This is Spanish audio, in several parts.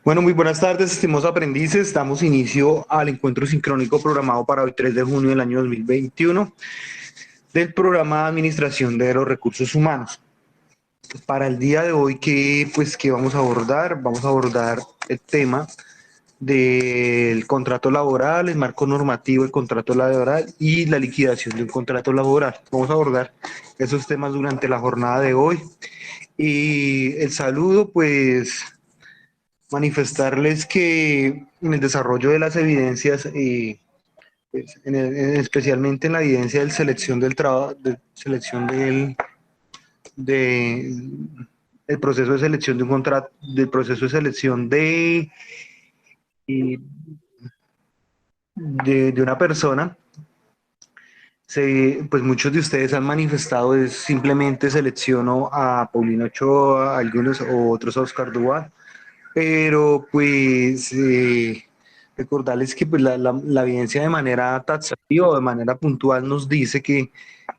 Bueno, muy buenas tardes, estimados aprendices. Damos inicio al encuentro sincrónico programado para hoy, 3 de junio del año 2021, del programa de Administración de los Recursos Humanos. Para el día de hoy, ¿qué vamos a abordar? Vamos a abordar el tema del contrato laboral, el marco normativo del contrato laboral y la liquidación de un contrato laboral. Vamos a abordar esos temas durante la jornada de hoy. Y el saludo, pues manifestarles que en el desarrollo de las evidencias, pues, especialmente en la evidencia de selección del trabajo, de selección de, el proceso de selección de un contrato, del proceso de selección eh, de una persona, pues muchos de ustedes han manifestado es simplemente selecciono a Paulino Ochoa, a algunos o otros a Oscar Duval, pero pues recordarles que pues, la evidencia de manera taxativa o de manera puntual nos dice que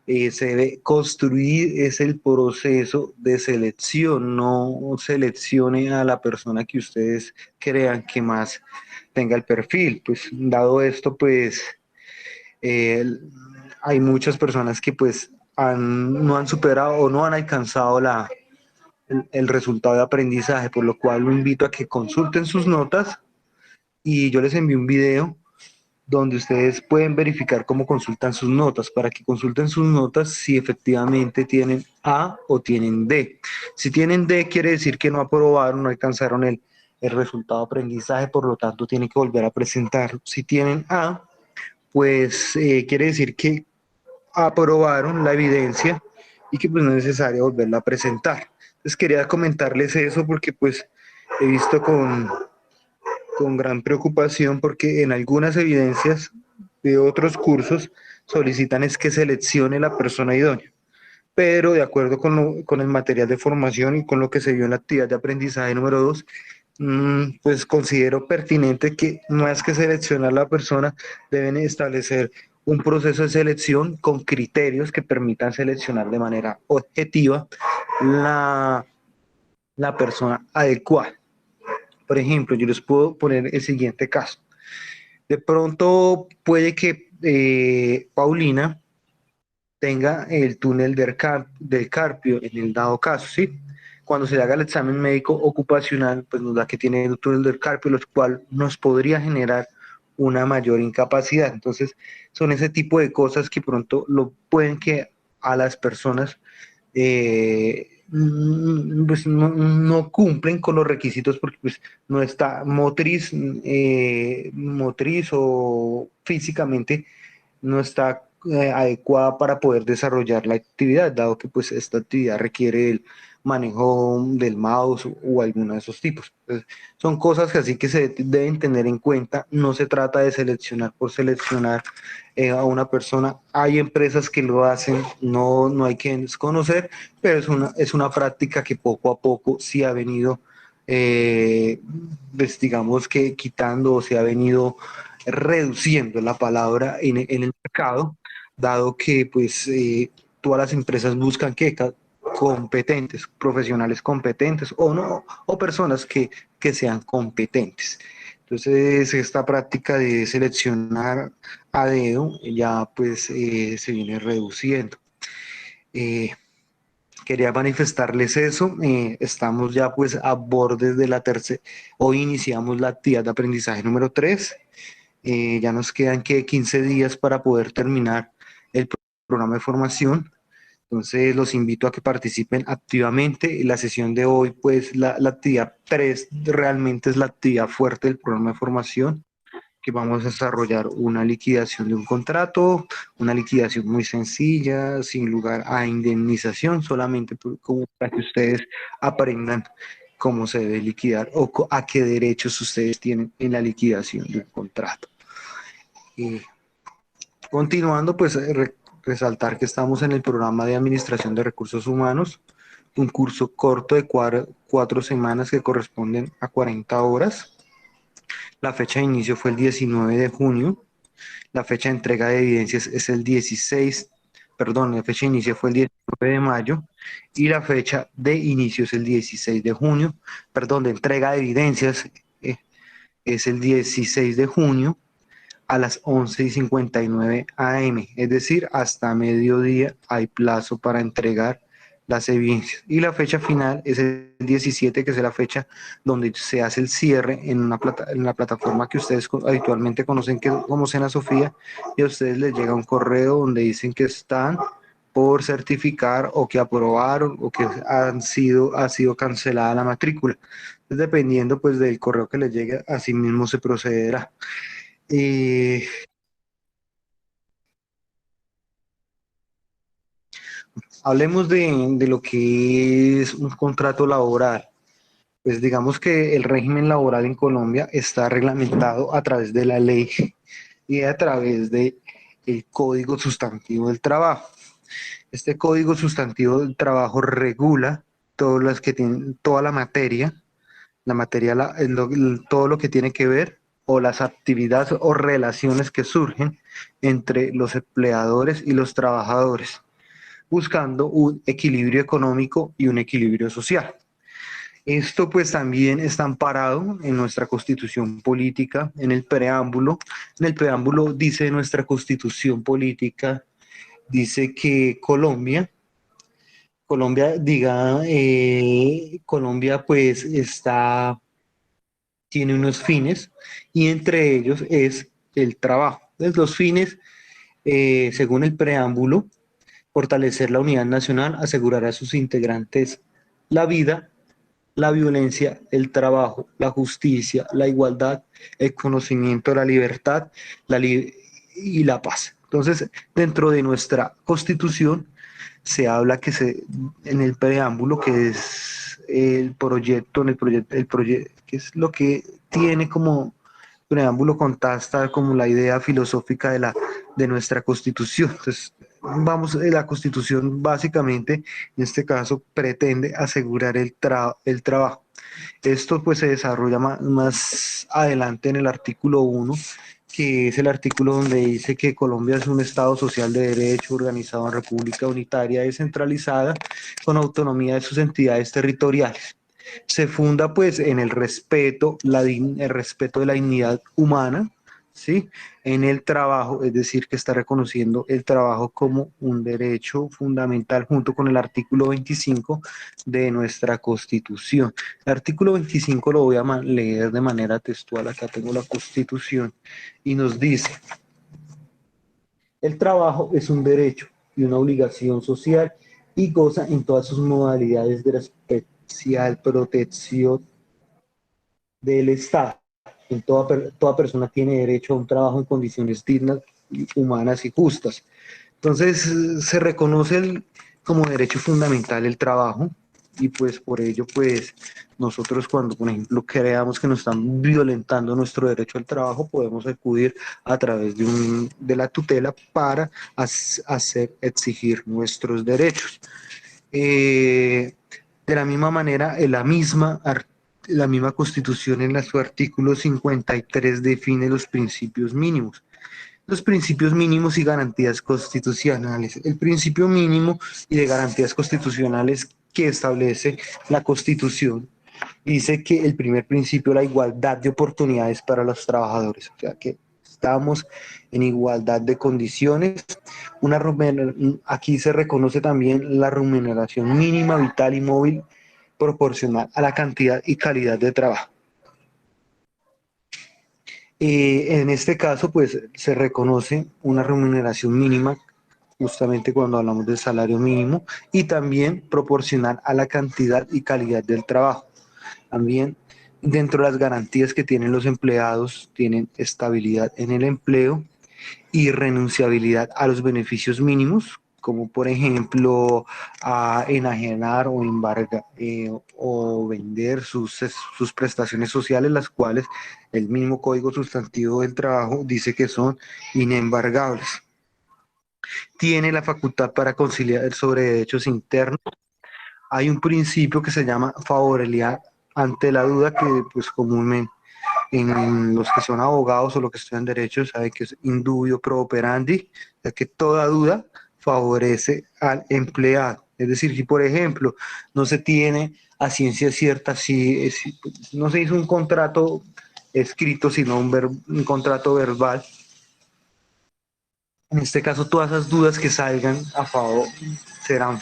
se debe construir es el proceso de selección, no seleccione a la persona que ustedes crean que más tenga el perfil. Pues dado esto, pues eh, hay muchas personas que pues no han superado o no han alcanzado el resultado de aprendizaje, por lo cual lo invito a que consulten sus notas y yo les envío un video donde ustedes pueden verificar cómo consultan sus notas, para que consulten sus notas si efectivamente tienen A o tienen D. Si tienen D, quiere decir que no aprobaron, no alcanzaron el resultado de aprendizaje, por lo tanto tienen que volver a presentarlo. Si tienen A, pues quiere decir que aprobaron la evidencia y que pues no es necesario volverla a presentar. Entonces quería comentarles eso porque pues he visto con gran preocupación porque en algunas evidencias de otros cursos solicitan es que seleccione la persona idónea, pero de acuerdo con el material de formación y con lo que se vio en la actividad de aprendizaje número 2, pues considero pertinente que no es que seleccionar la persona, deben establecer un proceso de selección con criterios que permitan seleccionar de manera objetiva la, la persona adecuada. Por ejemplo, yo les puedo poner el siguiente caso. De pronto puede que Paulina tenga el túnel del carpio en el dado caso, ¿sí? Cuando se le haga el examen médico ocupacional, pues nos da que tiene el túnel del carpio, lo cual nos podría generar una mayor incapacidad. Entonces, son ese tipo de cosas que pronto lo pueden que a las personas pues no cumplen con los requisitos porque pues no está motriz o físicamente no está adecuada para poder desarrollar la actividad, dado que pues esta actividad requiere el manejo del mouse o alguno de esos tipos. Entonces, son cosas que así que se deben tener en cuenta. No se trata de seleccionar por seleccionar a una persona. Hay empresas que lo hacen, no hay que desconocer, pero es una práctica que poco a poco sí ha venido, pues digamos que quitando o se ha venido reduciendo la palabra en el mercado, dado que pues todas las empresas buscan que competentes, profesionales competentes o no, o personas que sean competentes. Entonces, esta práctica de seleccionar a dedo ya pues se viene reduciendo. Eh, Quería manifestarles eso. Estamos ya pues a bordes de la tercera. Hoy iniciamos la actividad de aprendizaje número 3. Ya nos quedan que 15 días para poder terminar el programa de formación. Entonces los invito a que participen activamente. En la sesión de hoy, pues la actividad 3 realmente es la actividad fuerte del programa de formación, que vamos a desarrollar una liquidación de un contrato, una liquidación muy sencilla, sin lugar a indemnización, solamente como para que ustedes aprendan cómo se debe liquidar o a qué derechos ustedes tienen en la liquidación de un contrato. Y continuando, pues resaltar que estamos en el programa de Administración de Recursos Humanos, un curso corto de 4 semanas que corresponden a 40 horas. La fecha de inicio fue el 19 de junio. La fecha de entrega de evidencias es el 16, perdón, la fecha de inicio fue el 19 de mayo y la fecha de inicio es el 16 de junio, perdón, de entrega de evidencias es el 16 de junio a las 11:59 am, es decir, hasta mediodía hay plazo para entregar las evidencias. Y la fecha final es el 17, que es la fecha donde se hace el cierre en la plataforma que ustedes habitualmente conocen como Sena Sofía, y a ustedes les llega un correo donde dicen que están por certificar o que aprobaron o que ha sido cancelada la matrícula. Entonces, dependiendo pues del correo que les llegue, así mismo se procederá. Eh, Hablemos de lo que es un contrato laboral. Pues digamos que el régimen laboral en Colombia está reglamentado a través de la ley y a través del Código Sustantivo del Trabajo. Este Código Sustantivo del Trabajo regula todas las que tienen, toda la materia, todo lo que tiene que ver o las actividades o relaciones que surgen entre los empleadores y los trabajadores, buscando un equilibrio económico y un equilibrio social. Esto pues también está amparado en nuestra constitución política, en el preámbulo. En el preámbulo dice nuestra constitución política, dice que Colombia pues tiene unos fines y entre ellos es el trabajo. Entonces los fines, según el preámbulo, fortalecer la unidad nacional, asegurar a sus integrantes la vida, la violencia, el trabajo, la justicia, la igualdad, el conocimiento, la libertad la li y la paz. Entonces, dentro de nuestra constitución se habla en el preámbulo, que es que es lo que tiene como preámbulo, contasta como la idea filosófica de nuestra constitución. Entonces, la constitución básicamente, en este caso, pretende asegurar el trabajo. Esto pues se desarrolla más adelante en el artículo 1, que es el artículo donde dice que Colombia es un Estado social de derecho organizado en república unitaria descentralizada con autonomía de sus entidades territoriales. Se funda pues en el respeto de la dignidad humana, ¿sí? En el trabajo, es decir, que está reconociendo el trabajo como un derecho fundamental junto con el artículo 25 de nuestra Constitución. El artículo 25 lo voy a leer de manera textual, acá tengo la Constitución, y nos dice: el trabajo es un derecho y una obligación social y goza en todas sus modalidades de la especial protección del Estado. Toda persona tiene derecho a un trabajo en condiciones dignas, humanas y justas. Entonces, se reconoce como derecho fundamental el trabajo, y pues por ello, pues nosotros cuando, por ejemplo, creamos que nos están violentando nuestro derecho al trabajo, podemos acudir a través de la tutela para exigir nuestros derechos. Eh, de la misma manera, la misma Constitución en su artículo 53 define los principios mínimos. Los principios mínimos y garantías constitucionales. El principio mínimo y de garantías constitucionales que establece la Constitución dice que el primer principio es la igualdad de oportunidades para los trabajadores, o sea que estamos en igualdad de condiciones. Aquí se reconoce también la remuneración mínima, vital y móvil proporcional a la cantidad y calidad de trabajo. En este caso, pues se reconoce una remuneración mínima justamente cuando hablamos del salario mínimo, y también proporcional a la cantidad y calidad del trabajo. También dentro de las garantías que tienen los empleados, tienen estabilidad en el empleo y renunciabilidad a los beneficios mínimos, como por ejemplo a enajenar o embargar o vender sus prestaciones sociales, las cuales el mismo Código Sustantivo del Trabajo dice que son inembargables. Tiene la facultad para conciliar sobre derechos internos. Hay un principio que se llama favorabilidad ante la duda, que pues comúnmente en los que son abogados o los que estudian derecho saben que es indubio pro operandi, ya que toda duda favorece al empleado. Es decir, si por ejemplo no se tiene a ciencia cierta, si no se hizo un contrato escrito, sino un contrato verbal. En este caso, todas esas dudas que salgan a favor serán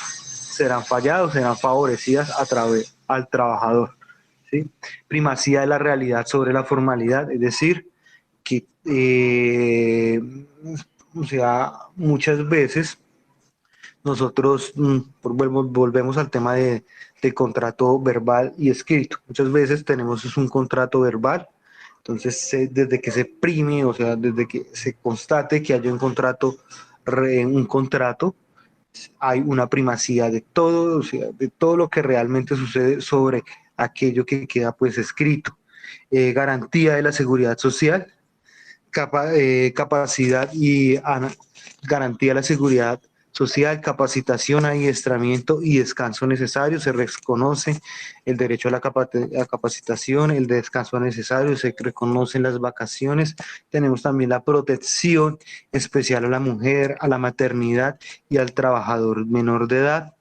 falladas, serán favorecidas a través al trabajador. ¿Sí? Primacía de la realidad sobre la formalidad, es decir, que o sea, muchas veces nosotros volvemos al tema de contrato verbal y escrito. Muchas veces tenemos un contrato verbal, entonces desde que se prime, o sea, desde que se constate que haya un contrato, hay una primacía de todo, o sea, de todo lo que realmente sucede sobre aquello que queda pues escrito. Garantía de la seguridad social, capacidad y garantía de la seguridad social, capacitación, adiestramiento y descanso necesario. Se reconoce el derecho a la capacitación, el descanso necesario, se reconocen las vacaciones. Tenemos también la protección especial a la mujer, a la maternidad y al trabajador menor de edad.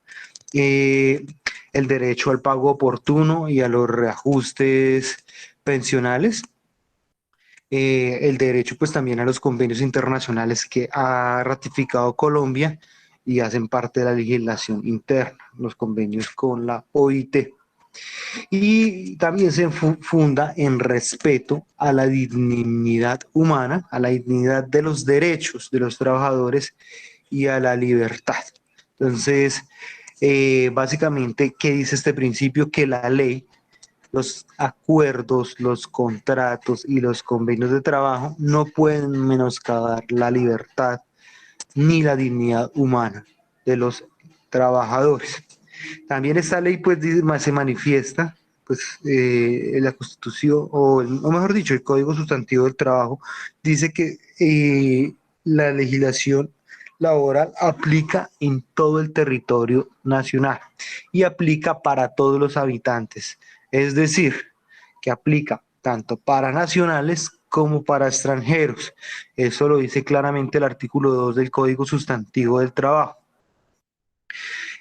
Eh, el derecho al pago oportuno y a los reajustes pensionales, el derecho pues también a los convenios internacionales que ha ratificado Colombia y hacen parte de la legislación interna, los convenios con la OIT. Y también se funda en respeto a la dignidad humana, a la dignidad de los derechos de los trabajadores y a la libertad. Entonces, básicamente, ¿qué dice este principio? Que la ley, los acuerdos, los contratos y los convenios de trabajo no pueden menoscabar la libertad ni la dignidad humana de los trabajadores. También esta ley pues se manifiesta pues en la Constitución, o mejor dicho, el Código Sustantivo del Trabajo dice que la legislación laboral aplica en todo el territorio nacional y aplica para todos los habitantes. Es decir, que aplica tanto para nacionales como para extranjeros. Eso lo dice claramente el artículo 2 del Código Sustantivo del Trabajo.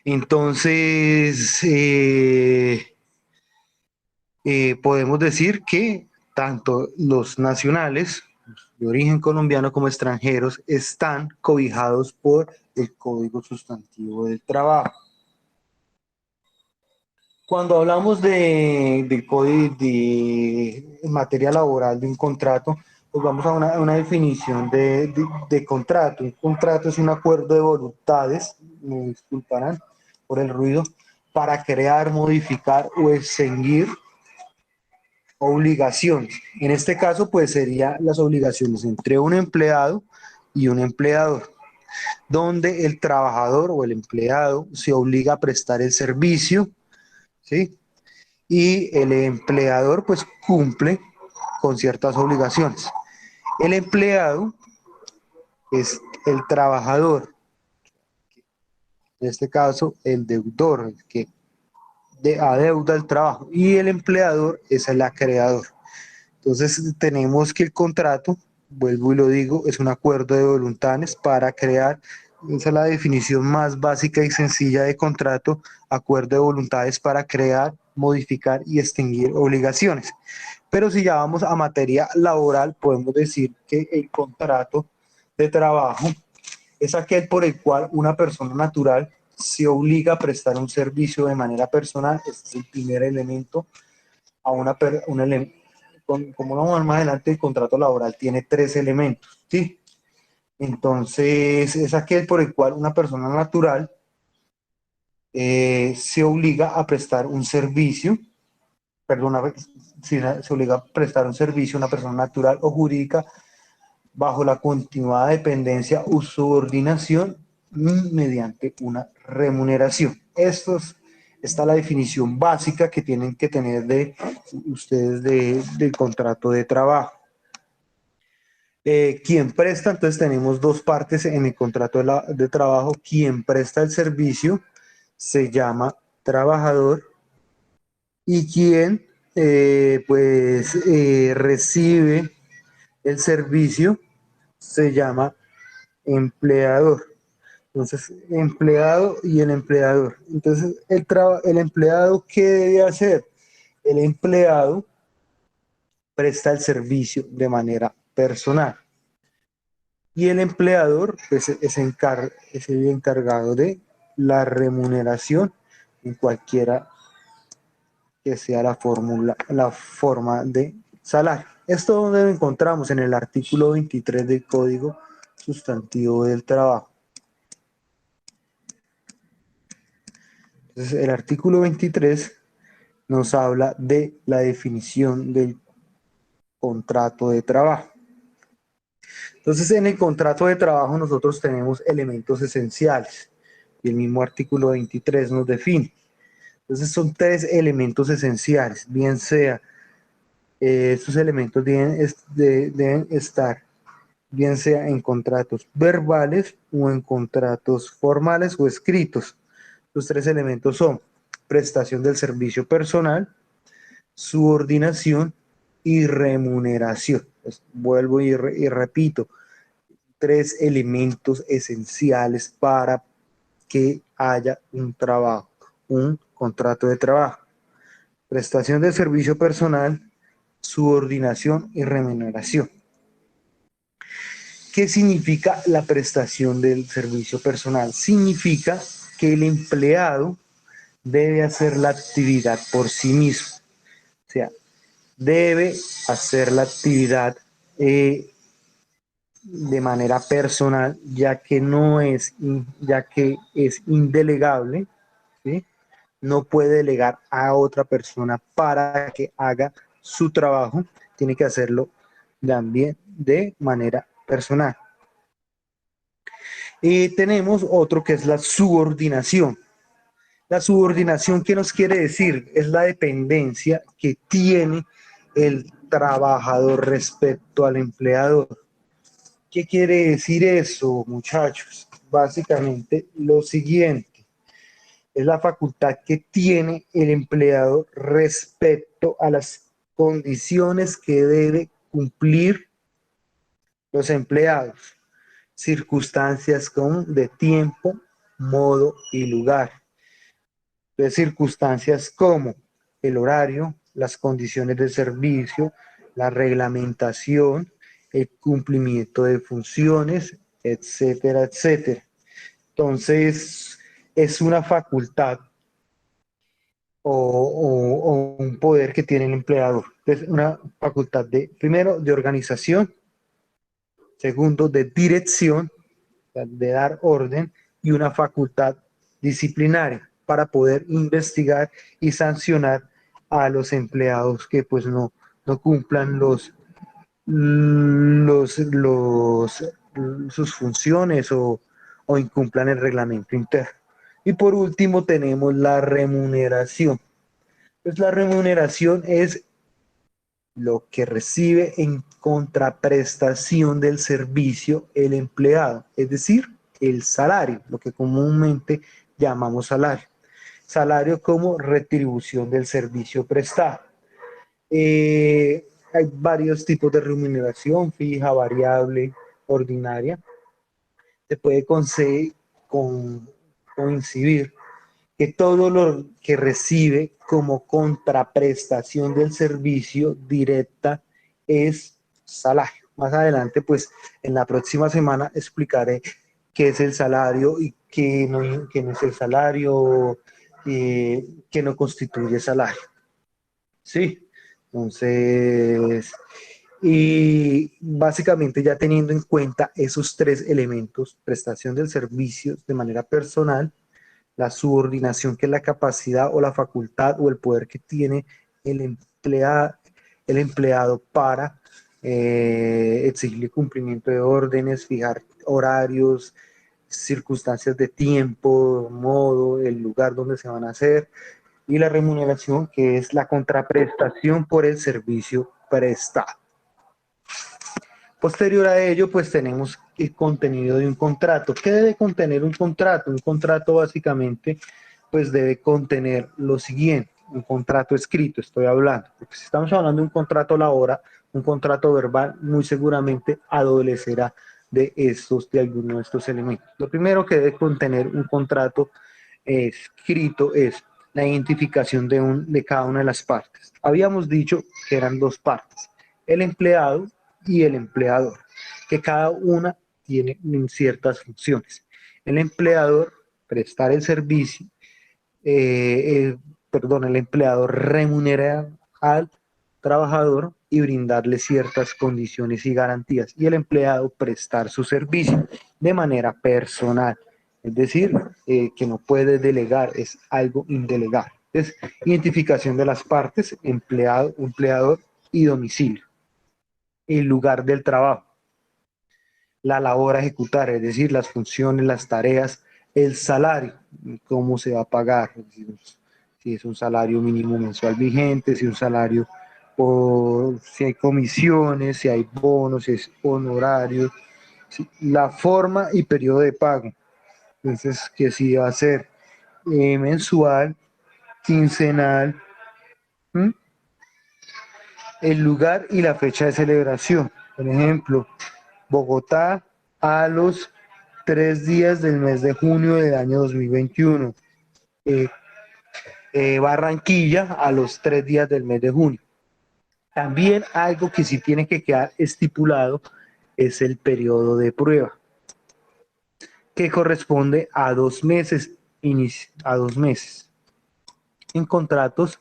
Entonces, podemos decir que tanto los nacionales de origen colombiano como extranjeros están cobijados por el Código Sustantivo del Trabajo. Cuando hablamos de código de materia laboral de un contrato, pues vamos a una definición de contrato. Un contrato es un acuerdo de voluntades, me disculparán por el ruido, para crear, modificar o extinguir obligaciones. En este caso, pues serían las obligaciones entre un empleado y un empleador, donde el trabajador o el empleado se obliga a prestar el servicio, ¿sí? Y el empleador pues cumple con ciertas obligaciones. El empleado es el trabajador, en este caso el deudor, el que adeuda el trabajo, y el empleador es el acreedor. Entonces tenemos que el contrato, vuelvo y lo digo, es un acuerdo de voluntades para crear, esa es la definición más básica y sencilla de contrato, acuerdo de voluntades para crear, modificar y extinguir obligaciones. Pero si ya vamos a materia laboral, podemos decir que el contrato de trabajo es aquel por el cual una persona natural se obliga a prestar un servicio de manera personal. Este es el primer elemento. A como lo vamos a ver más adelante, el contrato laboral tiene tres elementos, ¿sí? Entonces, es aquel por el cual una persona natural se obliga a prestar un servicio, perdón, se obliga a prestar un servicio a una persona natural o jurídica bajo la continuada dependencia o subordinación mediante una remuneración. Esta es la definición básica que tienen que tener ustedes del contrato de trabajo. Quien presta, entonces tenemos dos partes en el contrato de trabajo. Quien presta el servicio se llama trabajador y quien recibe el servicio se llama empleador. Entonces, empleado y el empleador. Entonces, el empleado, ¿qué debe hacer? El empleado presta el servicio de manera personal. Y el empleador pues, es el encargado de la remuneración en cualquiera que sea la forma de salario. Esto donde lo encontramos en el artículo 23 del Código Sustantivo del Trabajo. Entonces, el artículo 23 nos habla de la definición del contrato de trabajo. Entonces, en el contrato de trabajo nosotros tenemos elementos esenciales y el mismo artículo 23 nos define. Entonces, son tres elementos esenciales, bien sea, estos elementos deben estar, bien sea en contratos verbales o en contratos formales o escritos. Los tres elementos son prestación del servicio personal, subordinación y remuneración. Pues vuelvo y repito, tres elementos esenciales para que haya un trabajo, un contrato de trabajo. Prestación del servicio personal, subordinación y remuneración. ¿Qué significa la prestación del servicio personal? Significa que el empleado debe hacer la actividad por sí mismo. O sea, debe hacer la actividad de manera personal, ya que es indelegable, ¿sí? No puede delegar a otra persona para que haga su trabajo, tiene que hacerlo también de manera personal. Y tenemos otro que es la subordinación. La subordinación, ¿qué nos quiere decir? Es la dependencia que tiene el trabajador respecto al empleador. ¿Qué quiere decir eso, muchachos? Básicamente lo siguiente, es la facultad que tiene el empleado respecto a las condiciones que debe cumplir los empleados, circunstancias de tiempo, modo y lugar. De circunstancias como el horario, las condiciones de servicio, la reglamentación, el cumplimiento de funciones, etcétera, etcétera. Entonces, es una facultad o un poder que tiene el empleador. Es una facultad primero, de organización, segundo, de dirección, de dar orden, y una facultad disciplinaria para poder investigar y sancionar a los empleados que pues no cumplan sus funciones o incumplan el reglamento interno. Y por último tenemos la remuneración. Pues la remuneración es lo que recibe en contraprestación del servicio el empleado, es decir, el salario, lo que comúnmente llamamos salario. Salario como retribución del servicio prestado. Hay varios tipos de remuneración, fija, variable, ordinaria. Se puede coincidir que todo lo que recibe como contraprestación del servicio directa es salario. Más adelante, pues en la próxima semana explicaré qué es el salario y qué no es el salario, qué no constituye salario. Sí, entonces, y básicamente ya teniendo en cuenta esos tres elementos, prestación del servicio de manera personal, la subordinación, que es la capacidad o la facultad o el poder que tiene el empleado para exigir cumplimiento de órdenes, fijar horarios, circunstancias de tiempo, modo, el lugar donde se van a hacer, y la remuneración, que es la contraprestación por el servicio prestado. Posterior a ello, pues tenemos el contenido de un contrato. ¿Qué debe contener un contrato? Un contrato básicamente, pues debe contener lo siguiente, un contrato escrito, estoy hablando. Porque si estamos hablando de un contrato laboral, un contrato verbal, muy seguramente adolecerá de algunos de estos elementos. Lo primero que debe contener un contrato escrito es la identificación de cada una de las partes. Habíamos dicho que eran dos partes, el empleado y el empleador, que cada una tiene ciertas funciones. El empleador, prestar el servicio, el empleador remunera al trabajador y brindarle ciertas condiciones y garantías, y el empleado prestar su servicio de manera personal, es decir, que no puede delegar, es algo indelegable. Entonces, identificación de las partes, empleado, empleador y domicilio, el lugar del trabajo, la labor a ejecutar, es decir, las funciones, las tareas, el salario, cómo se va a pagar, es decir, si es un salario mínimo mensual vigente, si un salario, o si hay comisiones, si hay bonos, si es honorario, si, la forma y periodo de pago. Entonces, que si va a ser mensual, quincenal, ¿m? El lugar y la fecha de celebración. Por ejemplo, Bogotá a los 3 días del mes de junio del año 2021. Eh, Barranquilla a los 3 días del mes de junio. También algo que sí tiene que quedar estipulado es el periodo de prueba, que corresponde a 2 meses, a 2 meses. En contratos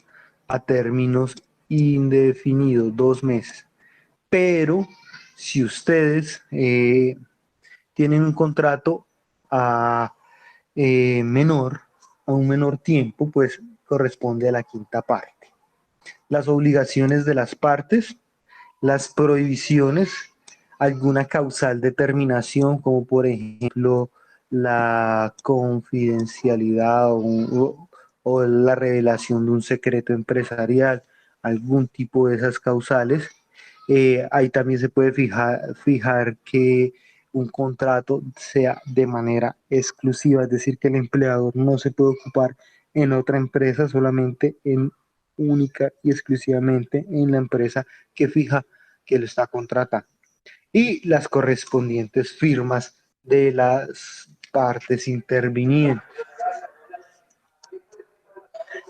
a términos indefinidos, 2 meses. Pero si ustedes tienen un contrato a menor, a un menor tiempo, pues corresponde a la quinta parte. Las obligaciones de las partes, las prohibiciones, alguna causal determinación, como por ejemplo la confidencialidad o la revelación de un secreto empresarial, algún tipo de esas causales. Ahí también se puede fijar que un contrato sea de manera exclusiva, es decir, que el empleador no se puede ocupar en otra empresa, solamente en única y exclusivamente en la empresa que fija que lo está contratando. Y las correspondientes firmas de las partes intervinientes.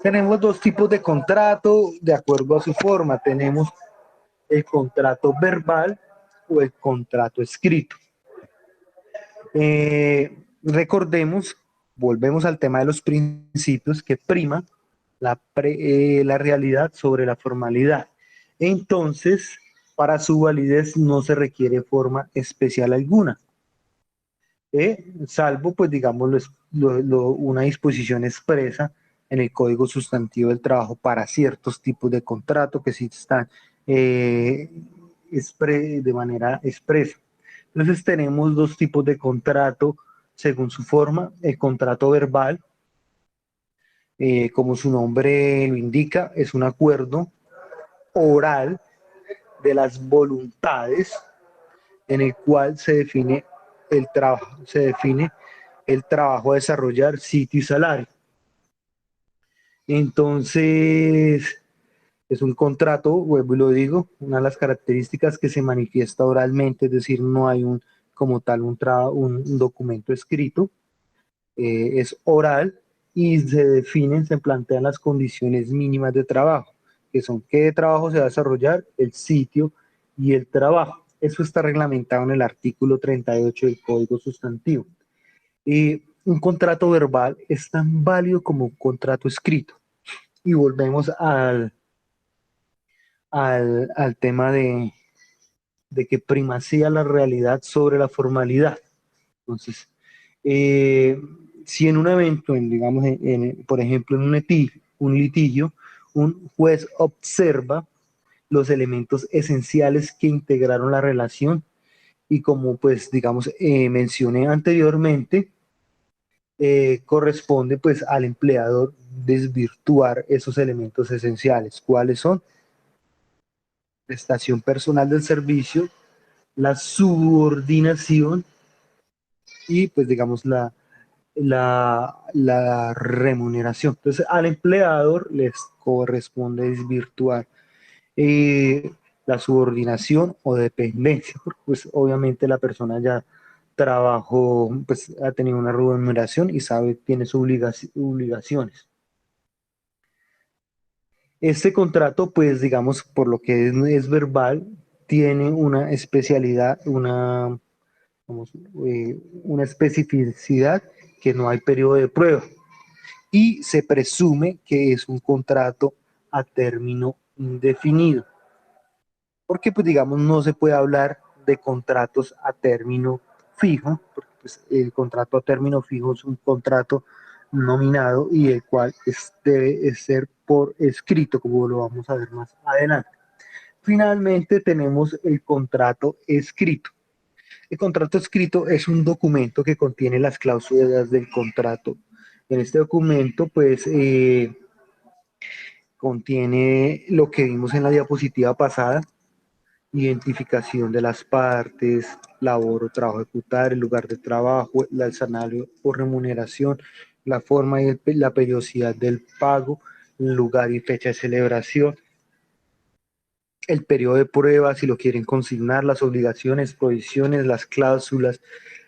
Tenemos dos tipos de contrato de acuerdo a su forma. Tenemos el contrato verbal o el contrato escrito. Recordemos, volvemos al tema de los principios que prima la realidad sobre la formalidad. Entonces, para su validez no se requiere forma especial alguna, salvo, pues, digamos, una disposición expresa en el Código Sustantivo del Trabajo para ciertos tipos de contrato que sí están eh, de manera expresa. Entonces tenemos dos tipos de contrato según su forma. El contrato verbal, como su nombre lo indica, es un acuerdo oral de las voluntades en el cual se define el trabajo a desarrollar, sitio y salario. Entonces, es un contrato, vuelvo y lo digo, una de las características que se manifiesta oralmente, es decir, no hay como tal un documento escrito, es oral y se plantean las condiciones mínimas de trabajo, que son qué trabajo se va a desarrollar, el sitio y el trabajo. Eso está reglamentado en el artículo 38 del Código Sustantivo. Un contrato verbal es tan válido como un contrato escrito. Y volvemos al tema de que primacía la realidad sobre la formalidad. Entonces, eh, si en un evento, digamos, por ejemplo, en un litigio, un juez observa los elementos esenciales que integraron la relación y como, pues, digamos, mencioné anteriormente, corresponde, pues, al empleador desvirtuar esos elementos esenciales. ¿Cuáles son? Prestación personal del servicio, la subordinación y, pues, digamos, la remuneración. Entonces, al empleador les corresponde desvirtuar eh, la subordinación o dependencia, porque pues obviamente la persona ya trabajó, pues ha tenido una remuneración y sabe, tiene sus obligaciones. Este contrato, pues digamos, por lo que es verbal, tiene una especialidad, una especificidad que no hay periodo de prueba y se presume que es un contrato a término indefinido. Porque, pues, digamos, no se puede hablar de contratos a término fijo, porque pues, el contrato a término fijo es un contrato nominado y el cual debe ser por escrito, como lo vamos a ver más adelante. Finalmente tenemos el contrato escrito. El contrato escrito es un documento que contiene las cláusulas del contrato. En este documento, pues, contiene lo que vimos en la diapositiva pasada: identificación de las partes, labor o trabajo a ejecutar, el lugar de trabajo, el salario o remuneración, la forma y la periodicidad del pago, el lugar y fecha de celebración, el periodo de prueba, si lo quieren consignar, las obligaciones, provisiones, las cláusulas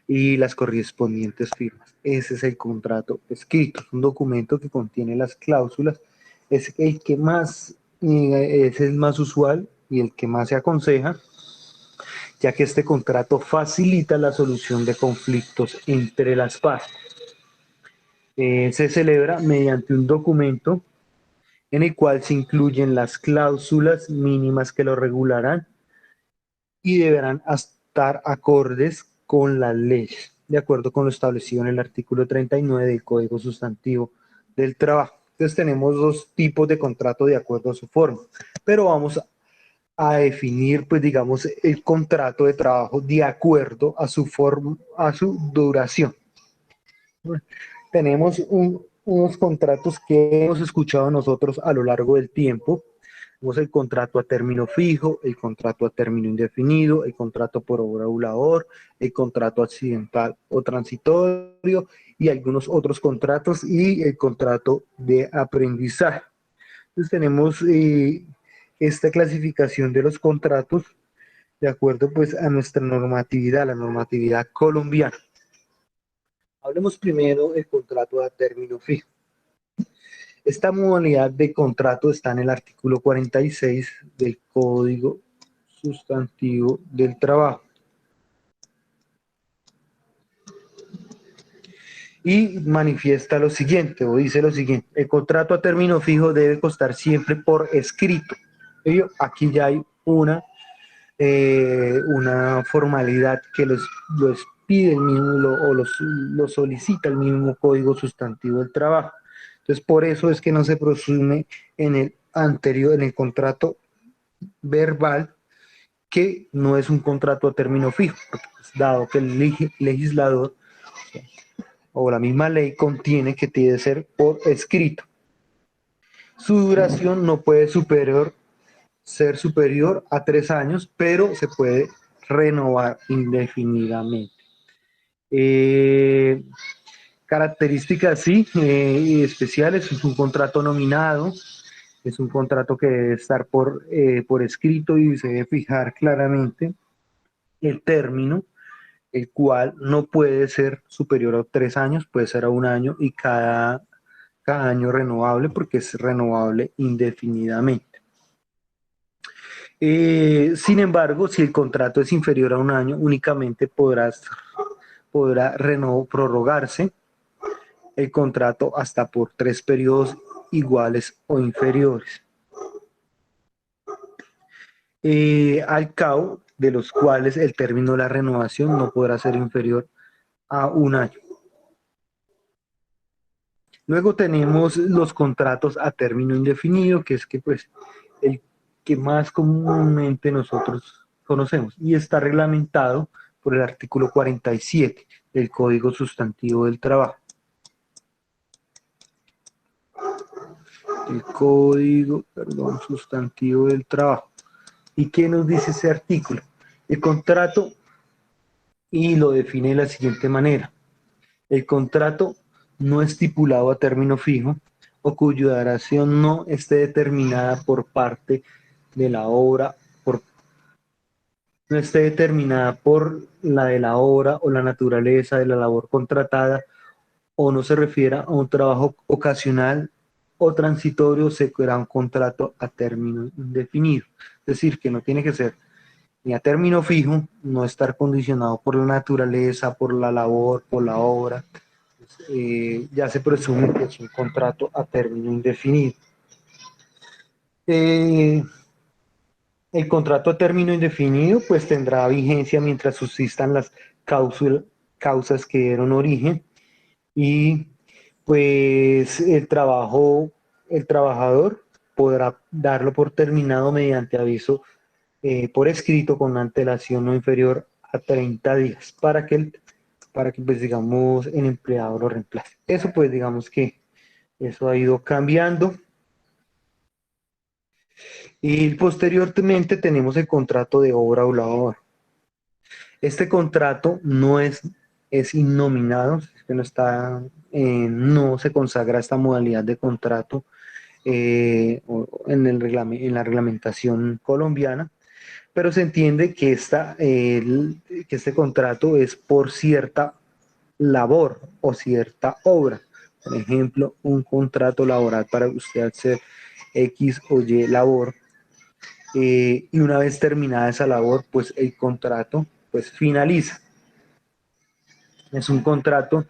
y las correspondientes firmas. Ese es el contrato escrito, es un documento que contiene las cláusulas, es el que más, es el más usual y el que más se aconseja, ya que este contrato facilita la solución de conflictos entre las partes. Se celebra mediante un documento en el cual se incluyen las cláusulas mínimas que lo regularán y deberán estar acordes con las leyes, de acuerdo con lo establecido en el artículo 39 del Código Sustantivo del Trabajo. Entonces tenemos dos tipos de contrato de acuerdo a su forma, pero vamos a definir, pues, digamos, el contrato de trabajo de acuerdo a su forma, a su duración. Tenemos unos contratos que hemos escuchado nosotros a lo largo del tiempo. Tenemos el contrato a término fijo, el contrato a término indefinido, el contrato por obra o labor, el contrato accidental o transitorio y algunos otros contratos y el contrato de aprendizaje. Entonces tenemos esta clasificación de los contratos de acuerdo, pues, a nuestra normatividad, la normatividad colombiana. Hablemos primero del contrato a término fijo. Esta modalidad de contrato está en el artículo 46 del Código Sustantivo del Trabajo. Y manifiesta lo siguiente, o dice lo siguiente: el contrato a término fijo debe constar siempre por escrito. Aquí ya hay una formalidad que los pide el mismo, o lo solicita el mismo Código Sustantivo del Trabajo. Entonces, por eso es que no se presume en el anterior, en el contrato verbal, que no es un contrato a término fijo, porque, pues, dado que el legislador o la misma ley contiene que tiene que ser por escrito. Su duración no puede ser superior a 3 años, pero se puede renovar indefinidamente. Características, sí, especiales: es un contrato nominado, es un contrato que debe estar por escrito y se debe fijar claramente el término, el cual no puede ser superior a 3 años, puede ser a 1 año y cada año renovable, porque es renovable indefinidamente. Sin embargo, si el contrato es inferior a 1 año, únicamente podrá prorrogarse el contrato hasta por 3 periodos iguales o inferiores, al cabo de los cuales el término de la renovación no podrá ser inferior a 1 año. Luego tenemos los contratos a término indefinido, que es pues, el que más comúnmente nosotros conocemos y está reglamentado por el artículo 47 del Código Sustantivo del Trabajo. El Código, Sustantivo del Trabajo. ¿Y qué nos dice ese artículo? El contrato, y lo define de la siguiente manera: el contrato no estipulado a término fijo o cuya duración no esté determinada por parte de la obra, no esté determinada por la de la obra o la naturaleza de la labor contratada, o no se refiera a un trabajo ocasional o transitorio, se creará un contrato a término indefinido. Es decir, que no tiene que ser y a término fijo, no estar condicionado por la naturaleza, por la labor, por la obra. Ya se presume que es un contrato a término indefinido. Eh, el contrato a término indefinido pues tendrá vigencia mientras subsistan las causas que dieron origen y pues el trabajador podrá darlo por terminado mediante aviso por escrito con una antelación no inferior a 30 días para que pues digamos el empleado lo reemplace. Eso pues digamos que eso ha ido cambiando. Y posteriormente tenemos el contrato de obra o labor. Este contrato es innominado, es que no está, no se consagra esta modalidad de contrato en la reglamentación colombiana, pero se entiende que, que este contrato es por cierta labor o cierta obra. Por ejemplo, un contrato laboral para usted hacer X o Y labor, y una vez terminada esa labor, pues el contrato pues finaliza. Es un contrato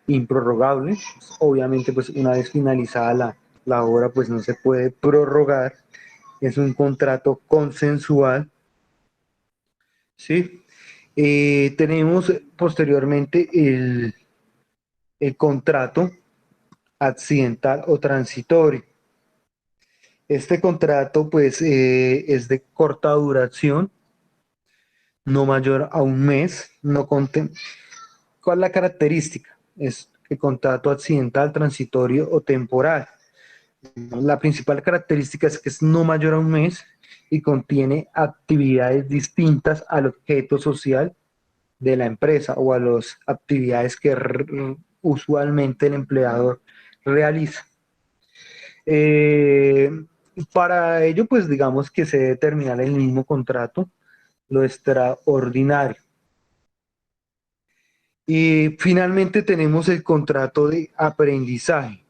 improrrogable, pues, obviamente pues una vez finalizada la obra pues no se puede prorrogar, es un contrato consensual, ¿sí? Tenemos posteriormente el contrato accidental o transitorio. Este contrato pues es de corta duración, no mayor a un mes, no conten. ¿Cuál es la característica? Es el contrato accidental, transitorio o temporal. La principal característica es que es no mayor a un mes y contiene actividades distintas al objeto social de la empresa o a las actividades que usualmente el empleador realiza. Eh, para ello, pues digamos que se debe terminar el mismo contrato, lo extraordinario. Y finalmente tenemos el contrato de aprendizaje.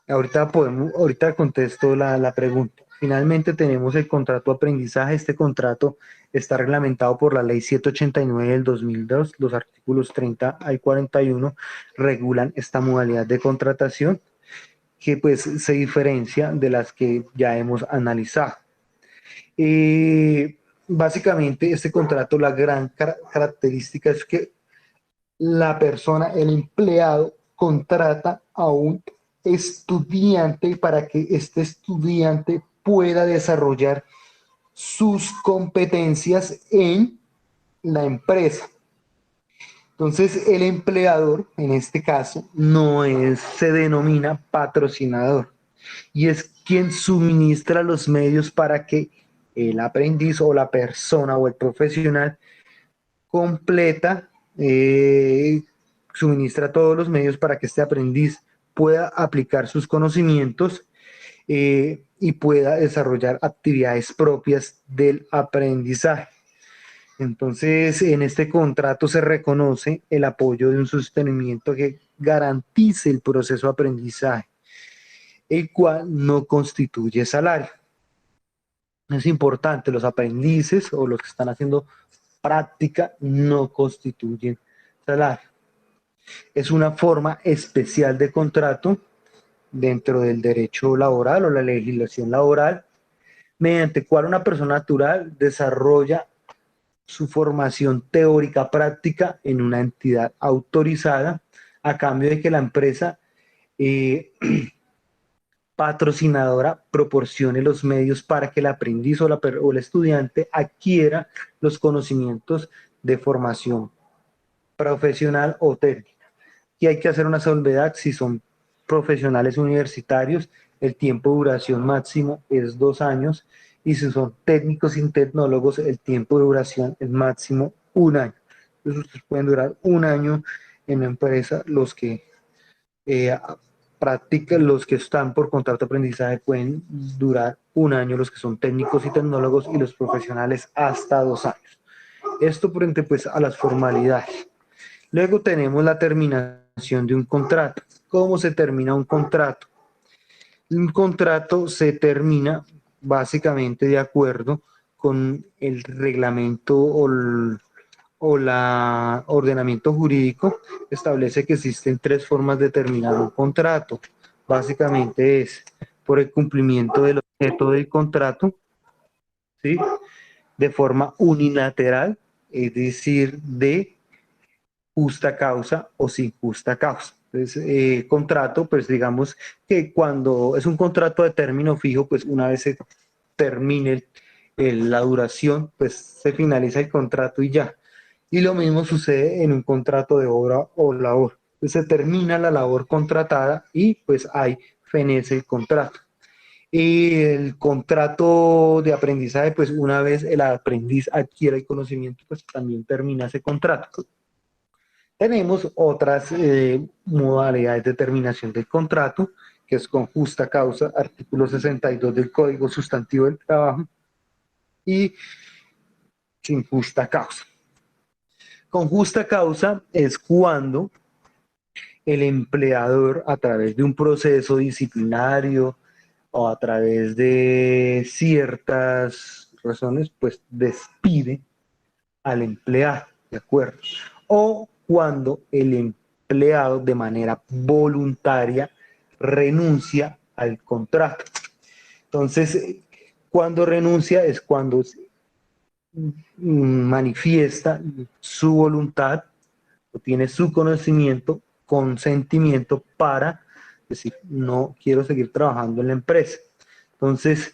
Ahorita contesto la pregunta. Finalmente tenemos el contrato de aprendizaje. Este contrato está reglamentado por la ley 789 del 2002. Los artículos 30 al 41 regulan esta modalidad de contratación que pues se diferencia de las que ya hemos analizado. Básicamente este contrato, la gran característica es que la persona, el empleado, contrata a un estudiante para que este estudiante pueda desarrollar sus competencias en la empresa. Entonces, el empleador, en este caso, se denomina patrocinador y es quien suministra los medios para que el aprendiz o la persona o el profesional completa, suministra todos los medios para que este aprendiz pueda aplicar sus conocimientos y pueda desarrollar actividades propias del aprendizaje. Entonces, en este contrato se reconoce el apoyo de un sostenimiento que garantice el proceso de aprendizaje, el cual no constituye salario. Es importante, los aprendices o los que están haciendo práctica no constituyen salario. Es una forma especial de contrato dentro del derecho laboral o la legislación laboral, mediante cual una persona natural desarrolla su formación teórica práctica en una entidad autorizada a cambio de que la empresa eh, patrocinadora proporcione los medios para que el aprendiz o el estudiante adquiera los conocimientos de formación profesional o técnica. Y hay que hacer una salvedad: si son profesionales universitarios, el tiempo de duración máximo es 2 años, y si son técnicos y tecnólogos, el tiempo de duración es máximo 1 año. Entonces, ustedes pueden durar 1 año en la empresa. Los que practican, los que están por contrato de aprendizaje pueden durar 1 año, los que son técnicos y tecnólogos, y los profesionales hasta 2 años. Esto frente pues a las formalidades. Luego tenemos la terminación de un contrato. ¿Cómo se termina un contrato? Un contrato se termina básicamente de acuerdo con el reglamento o la ordenamiento jurídico, establece que existen tres formas de terminar un contrato. Básicamente es por el cumplimiento del objeto del contrato, ¿sí? De forma unilateral, es decir, de justa causa o sin justa causa. Entonces, contrato, pues digamos que cuando es un contrato de término fijo, pues una vez se termine la duración, pues se finaliza el contrato y ya. Y lo mismo sucede en un contrato de obra o labor. Entonces, se termina la labor contratada y pues ahí fenece el contrato. Y el contrato de aprendizaje, pues una vez el aprendiz adquiere el conocimiento, pues también termina ese contrato. Tenemos otras modalidades de terminación del contrato, que es con justa causa, artículo 62 del Código Sustantivo del Trabajo, y sin justa causa. Con justa causa es cuando el empleador, a través de un proceso disciplinario o a través de ciertas razones, pues despide al empleado, ¿de acuerdo? O cuando el empleado de manera voluntaria renuncia al contrato. Entonces, cuando renuncia es cuando manifiesta su voluntad o tiene su conocimiento, consentimiento para decir, no quiero seguir trabajando en la empresa. Entonces,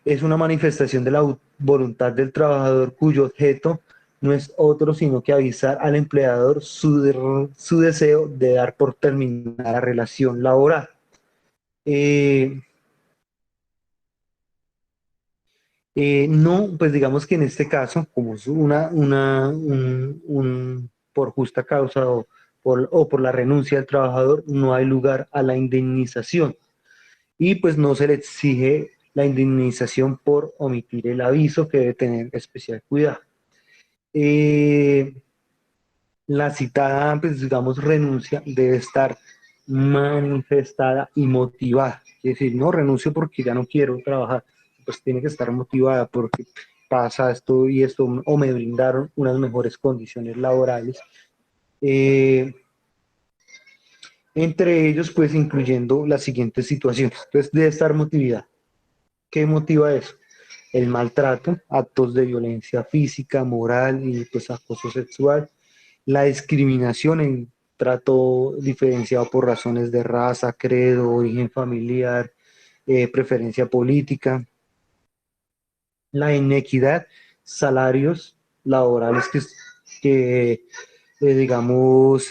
es una manifestación de la voluntad del trabajador cuyo objeto no es otro sino que avisar al empleador su deseo de dar por terminada la relación laboral. Eh, no, pues digamos que en este caso, como es por justa causa o por la renuncia del trabajador, no hay lugar a la indemnización y pues no se le exige la indemnización por omitir el aviso, que debe tener especial cuidado. Eh, la citada, pues digamos, renuncia debe estar manifestada y motivada. Es decir, no renuncio porque ya no quiero trabajar, pues tiene que estar motivada porque pasa esto y esto, o me brindaron unas mejores condiciones laborales. Eh, entre ellos, pues incluyendo las siguientes situaciones. Entonces, debe estar motivada. ¿Qué motiva eso? El maltrato, actos de violencia física, moral y pues acoso sexual, la discriminación en trato diferenciado por razones de raza, credo, origen familiar, preferencia política, la inequidad, salarios laborales que digamos,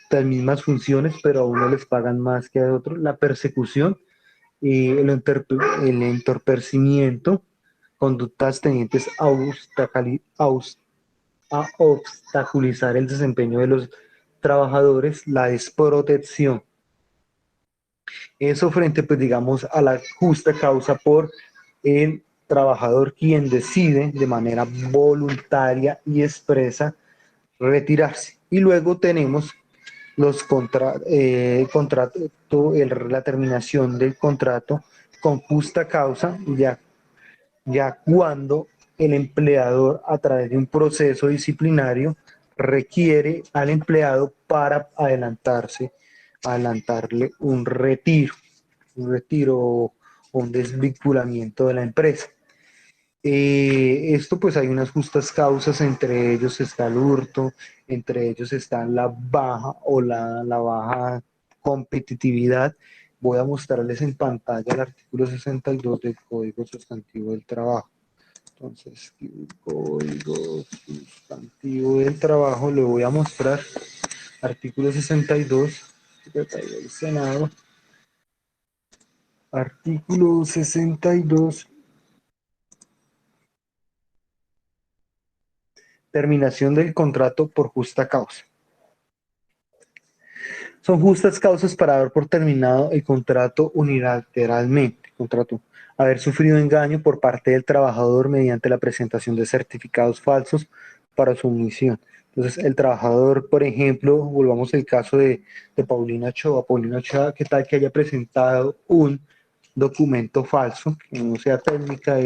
las mismas funciones, pero a uno les pagan más que a otro, la persecución y el entorpecimiento, conductas tendientes a obstaculizar el desempeño de los trabajadores, la desprotección. Eso frente, pues digamos, a la justa causa por el trabajador quien decide de manera voluntaria y expresa retirarse. Y luego tenemos la terminación del contrato con justa causa, ya cuando el empleador, a través de un proceso disciplinario, requiere al empleado para adelantarle un retiro o un desvinculamiento de la empresa. Esto pues hay unas justas causas, entre ellos está el hurto, entre ellos está la baja o la baja competitividad. Voy a mostrarles en pantalla el artículo 62 del Código Sustantivo del Trabajo. Entonces, el Código Sustantivo del Trabajo, le voy a mostrar artículo 62, Secretaría del Senado, artículo 62. Terminación del contrato por justa causa. Son justas causas para dar por terminado el contrato unilateralmente. Contrato. Haber sufrido engaño por parte del trabajador mediante la presentación de certificados falsos para su omisión. Entonces, el trabajador, por ejemplo, volvamos al caso de Paulina Ochoa. Paulina Ochoa, ¿qué tal que haya presentado documento falso, que no sea técnica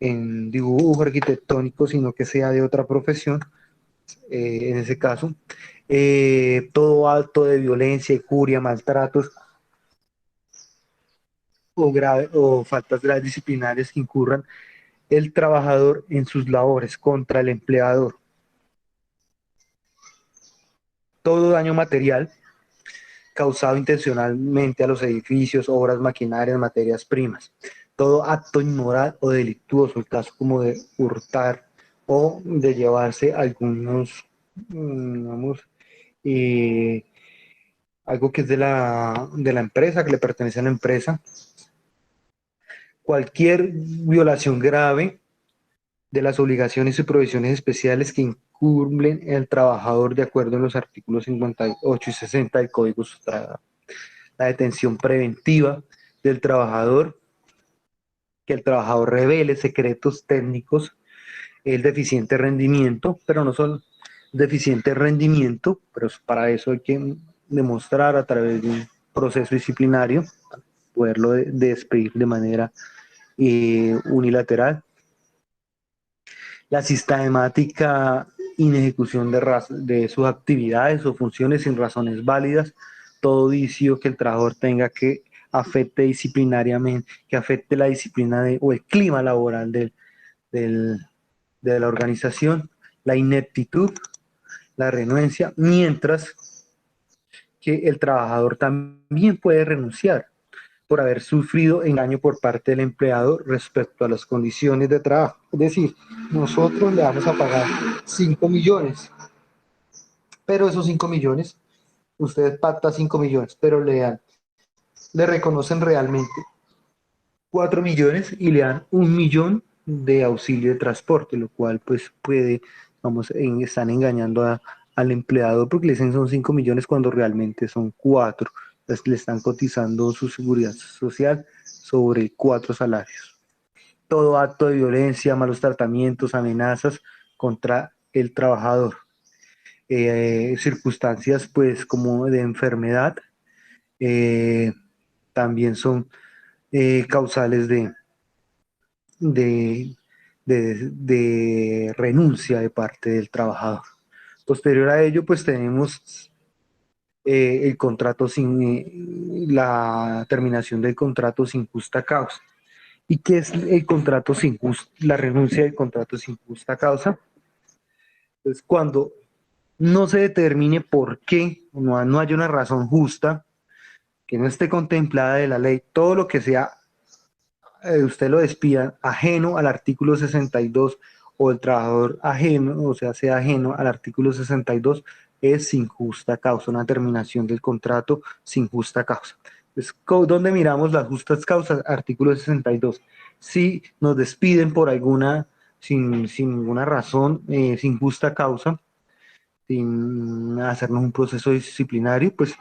en dibujo arquitectónico, sino que sea de otra profesión, en ese caso. Todo acto de violencia, injuria, maltratos o faltas disciplinarias que incurran el trabajador en sus labores contra el empleador. Todo daño material causado intencionalmente a los edificios, obras, maquinarias, materias primas. Todo acto inmoral o delictuoso, el caso como de hurtar o de llevarse algunos, digamos, eh, algo que es de la empresa, que le pertenece a la empresa. Cualquier violación grave de las obligaciones y provisiones especiales que incumplen el trabajador de acuerdo en los artículos 58 y 60 del Código Sustrada. La detención preventiva del trabajador, que el trabajador revele secretos técnicos, el deficiente rendimiento, pero no solo deficiente rendimiento, pero para eso hay que demostrar a través de un proceso disciplinario, poderlo despedir de manera unilateral. La sistemática inejecución de sus actividades o funciones sin razones válidas, todo vicio que el trabajador tenga que afecte disciplinariamente, que afecte la disciplina o el clima laboral del, de la organización, la ineptitud, la renuencia, mientras que el trabajador también puede renunciar por haber sufrido engaño por parte del empleado respecto a las condiciones de trabajo. Es decir, nosotros le vamos a pagar 5 millones, pero esos 5 millones, usted pacta 5 millones, pero le reconocen realmente 4 millones y le dan 1 millón de auxilio de transporte, lo cual pues puede, vamos, están engañando al empleado porque le dicen son 5 millones cuando realmente son 4. Entonces le están cotizando su seguridad social sobre 4 salarios. Todo acto de violencia, malos tratamientos, amenazas contra el trabajador. Circunstancias pues como de enfermedad eh, también son causales de, de renuncia de parte del trabajador. Posterior a ello, pues tenemos el contrato sin la terminación del contrato sin justa causa. ¿Y qué es el contrato sin justa, la renuncia del contrato sin justa causa? Pues cuando no se determine por qué, no hay una razón justa, que no esté contemplada de la ley, todo lo que sea usted lo despida ajeno al artículo 62 o el trabajador ajeno, o sea ajeno al artículo 62, es sin justa causa, una terminación del contrato sin justa causa. Entonces, ¿dónde miramos las justas causas? Artículo 62. Si nos despiden por alguna, sin ninguna razón, sin justa causa, sin hacernos un proceso disciplinario, pues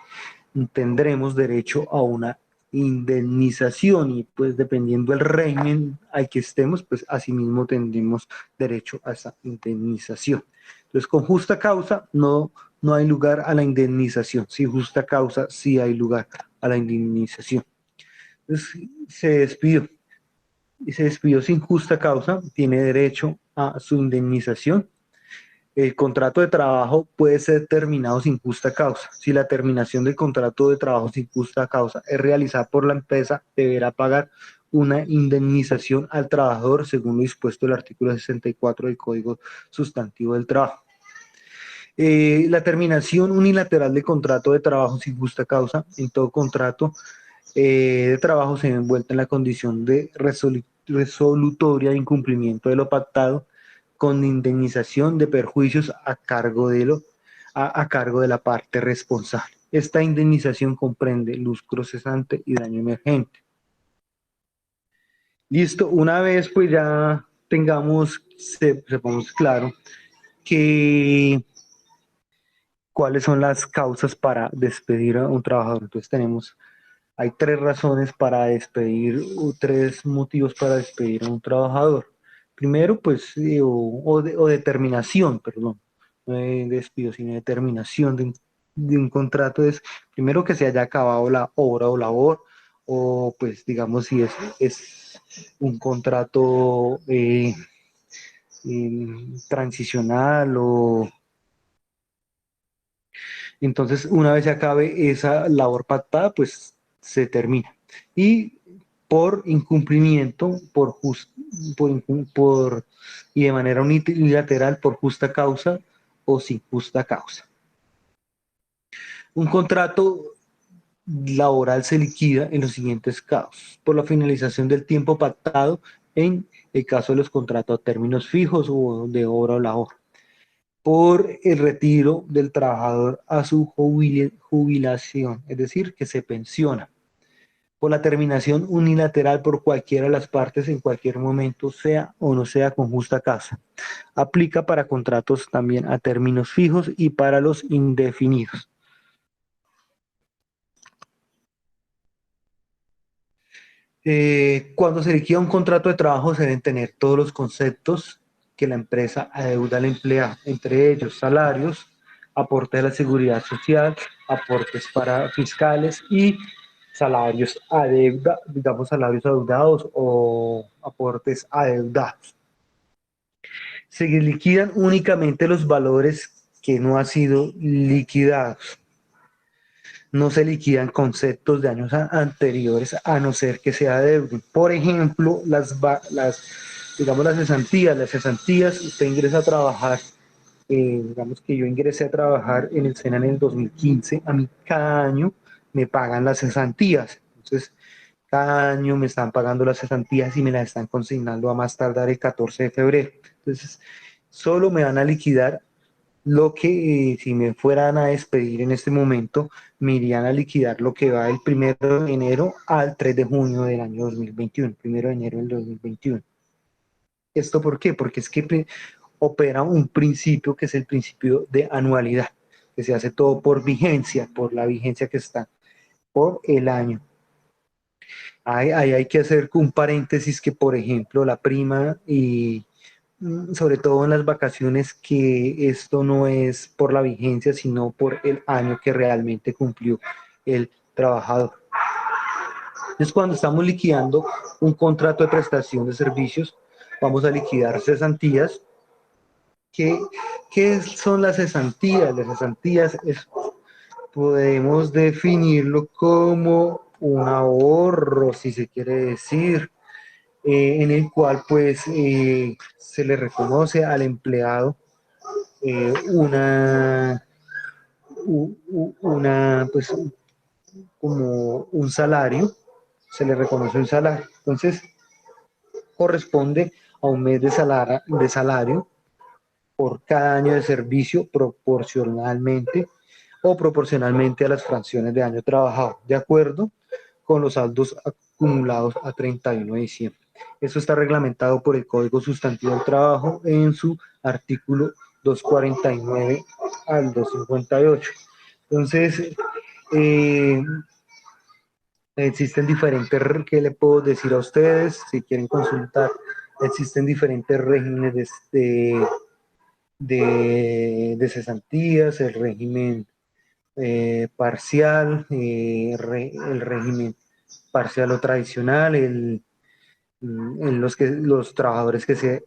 tendremos derecho a una indemnización y pues dependiendo del régimen al que estemos, pues asimismo tendremos derecho a esa indemnización. Entonces, con justa causa no hay lugar a la indemnización. Sin justa causa sí hay lugar a la indemnización. Entonces, se despidió sin justa causa, tiene derecho a su indemnización. El contrato de trabajo puede ser terminado sin justa causa. Si la terminación del contrato de trabajo sin justa causa es realizada por la empresa, deberá pagar una indemnización al trabajador según lo dispuesto el artículo 64 del Código Sustantivo del Trabajo. La terminación unilateral del contrato de trabajo sin justa causa, en todo contrato de trabajo se ve envuelta en la condición de resolutoria de incumplimiento de lo pactado con indemnización de perjuicios a cargo de la parte responsable. Esta indemnización comprende lucro cesante y daño emergente. Listo, una vez pues ya tengamos, sepamos claro que cuáles son las causas para despedir a un trabajador. Entonces hay 3 razones para despedir, o 3 motivos para despedir a un trabajador. Primero, pues, o determinación, perdón, no de despido, sino determinación de un contrato es, primero, que se haya acabado la obra o labor, o pues digamos si es un contrato transicional o entonces una vez se acabe esa labor pactada, pues se termina. Y por incumplimiento, y de manera unilateral, por justa causa o sin justa causa. Un contrato laboral se liquida en los siguientes casos: por la finalización del tiempo pactado en el caso de los contratos a términos fijos o de obra o labor, por el retiro del trabajador a su jubilación, es decir, que se pensiona, por la terminación unilateral por cualquiera de las partes en cualquier momento, sea o no sea con justa causa. Aplica para contratos también a términos fijos y para los indefinidos. Cuando se liquida un contrato de trabajo se deben tener todos los conceptos que la empresa adeuda al empleado, entre ellos salarios, aporte de la seguridad social, aportes para fiscales y salarios digamos salarios adeudados o aportes adeudados. Se liquidan únicamente los valores que no han sido liquidados. No se liquidan conceptos de años anteriores a no ser que sea deuda. Por ejemplo, digamos las cesantías, usted ingresa a trabajar, digamos que yo ingresé a trabajar en el SENA en el 2015, a mí cada año me pagan las cesantías. Entonces, cada año me están pagando las cesantías y me las están consignando a más tardar el 14 de febrero. Entonces, solo me van a liquidar lo que si me fueran a despedir en este momento, me irían a liquidar lo que va del 1 de enero al 3 de junio del año 2021, 1 de enero del 2021. ¿Esto por qué? Porque es que opera un principio que es el principio de anualidad, que se hace todo por vigencia, por la vigencia que está, por el año. Ahí hay que hacer un paréntesis que, por ejemplo, la prima y sobre todo en las vacaciones, que esto no es por la vigencia, sino por el año que realmente cumplió el trabajador. Entonces, cuando estamos liquidando un contrato de prestación de servicios, vamos a liquidar cesantías. ¿Qué son las cesantías? Las cesantías podemos definirlo como un ahorro, si se quiere decir, en el cual pues se le reconoce al empleado pues como un salario, se le reconoce un salario. Entonces corresponde a un mes de salario por cada año de servicio proporcionalmente o proporcionalmente a las fracciones de año trabajado, de acuerdo con los saldos acumulados a 31 de diciembre. Eso está reglamentado por el Código Sustantivo del Trabajo en su artículo 249 al 258. Entonces, existen diferentes, ¿qué le puedo decir a ustedes? Si quieren consultar, existen diferentes regímenes de cesantías, el régimen parcial, el régimen parcial o tradicional, en los trabajadores que se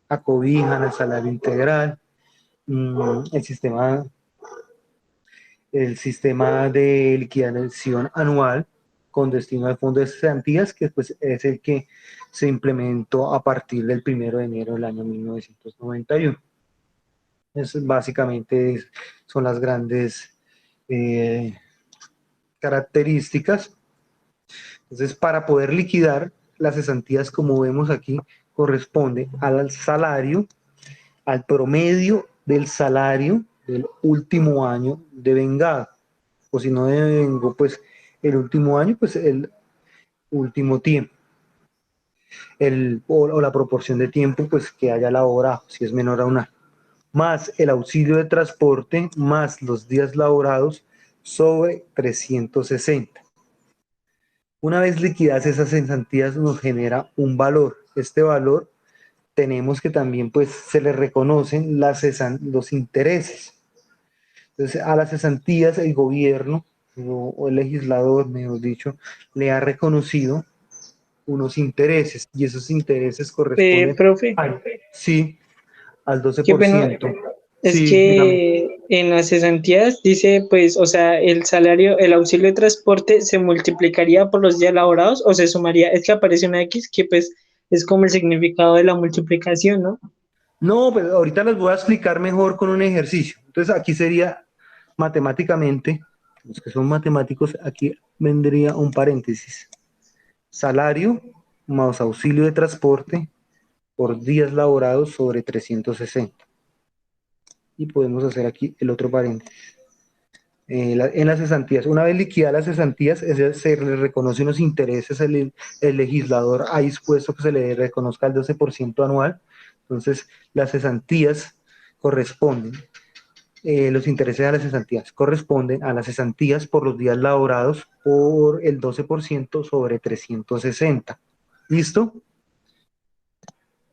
acobijan al salario integral, el sistema de liquidación anual con destino al fondo de cesantías, que pues es el que se implementó a partir del 1 de enero del año 1991. Básicamente son las grandes características. Entonces, para poder liquidar las cesantías, como vemos aquí, corresponde al salario, al promedio del salario del último año de vengado. O si no devengó, pues el último año, pues el último tiempo. O la proporción de tiempo pues que haya laborado, si es menor a un año, más el auxilio de transporte, más los días laborados sobre 360. Una vez liquidadas esas cesantías nos genera un valor. Este valor tenemos que también pues se le reconocen los intereses. Entonces a las cesantías el gobierno o el legislador, mejor dicho, le ha reconocido unos intereses y esos intereses corresponden Profe, al, sí, al qué bueno, 12%. es Sí, dígame. que en las cesantías dice, pues, o sea, el salario, el auxilio de transporte se multiplicaría por los días laborados o se sumaría. Es que aparece una X que, pues, es como el significado de la multiplicación, ¿no? No, pero ahorita les voy a explicar mejor con un ejercicio. Entonces aquí sería matemáticamente, los que son matemáticos, aquí vendría un paréntesis. Salario más auxilio de transporte por días laborados sobre 360. Y podemos hacer aquí el otro paréntesis. En las cesantías, una vez liquidadas las cesantías, se le reconoce unos intereses, el legislador ha dispuesto que se le reconozca el 12% anual. Entonces, las cesantías corresponden, los intereses a las cesantías corresponden a las cesantías por los días laborados por el 12% sobre 360. ¿Listo?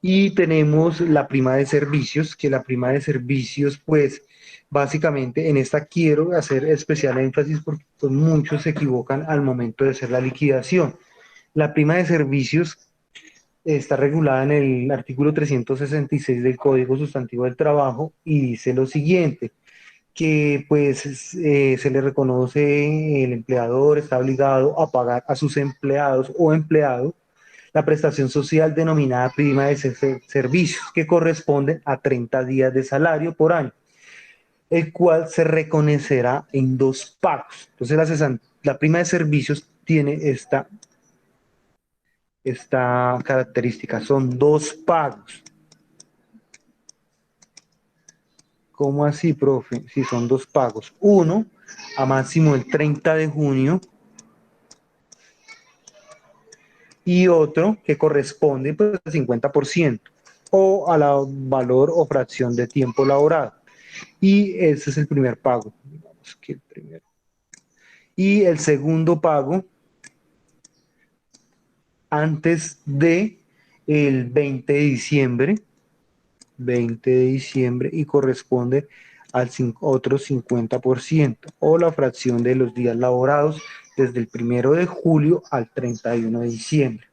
Y tenemos la prima de servicios, que la prima de servicios, pues básicamente en esta quiero hacer especial énfasis porque pues, muchos se equivocan al momento de hacer la liquidación. La prima de servicios está regulada en el artículo 366 del Código Sustantivo del Trabajo y dice lo siguiente, que pues se le reconoce el empleador está obligado a pagar a sus empleados o empleados la prestación social denominada prima de servicios, que corresponde a 30 días de salario por año, el cual se reconocerá en dos pagos. Entonces, la prima de servicios tiene esta característica, son dos pagos. ¿Cómo así, profe? Si son dos pagos. Uno, a máximo el 30 de junio, y otro que corresponde pues, al 50% o a la valor o fracción de tiempo laborado. Y ese es el primer pago. Digamos que el primero. Y el segundo pago antes de el 20 de diciembre, 20 de diciembre y corresponde al otro 50% o la fracción de los días laborados desde el 1 de julio al 31 de diciembre.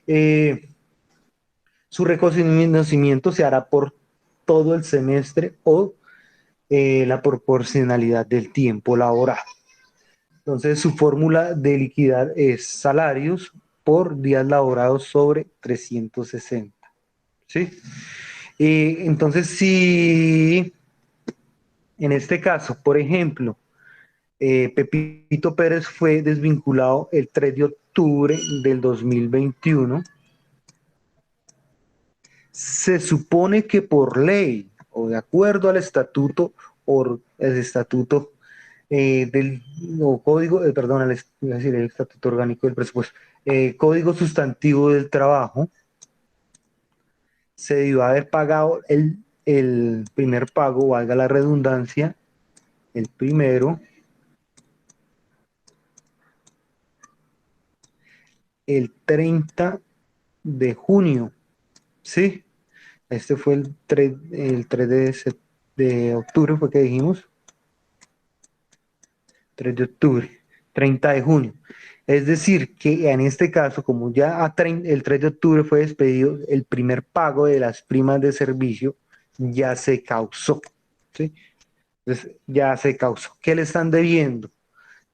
Eh, su reconocimiento se hará por todo el semestre o la proporcionalidad del tiempo laboral. Entonces, su fórmula de liquidar es salarios por días laborados sobre 360. ¿Sí? Entonces, si en este caso, por ejemplo, Pepito Pérez fue desvinculado el 3 de octubre del 2021, se supone que por ley o de acuerdo al estatuto o el estatuto del o código, perdón, decir, el estatuto orgánico del presupuesto, código sustantivo del trabajo, se debió haber pagado el primer pago, valga la redundancia, el primero, el 30 de junio, ¿sí? Este fue el 3 de octubre, fue que dijimos, 3 de octubre, 30 de junio. Es decir, que en este caso, como ya el 3 de octubre fue despedido, el primer pago de las primas de servicio ya se causó. ¿Sí? Entonces, ya se causó. ¿Qué le están debiendo?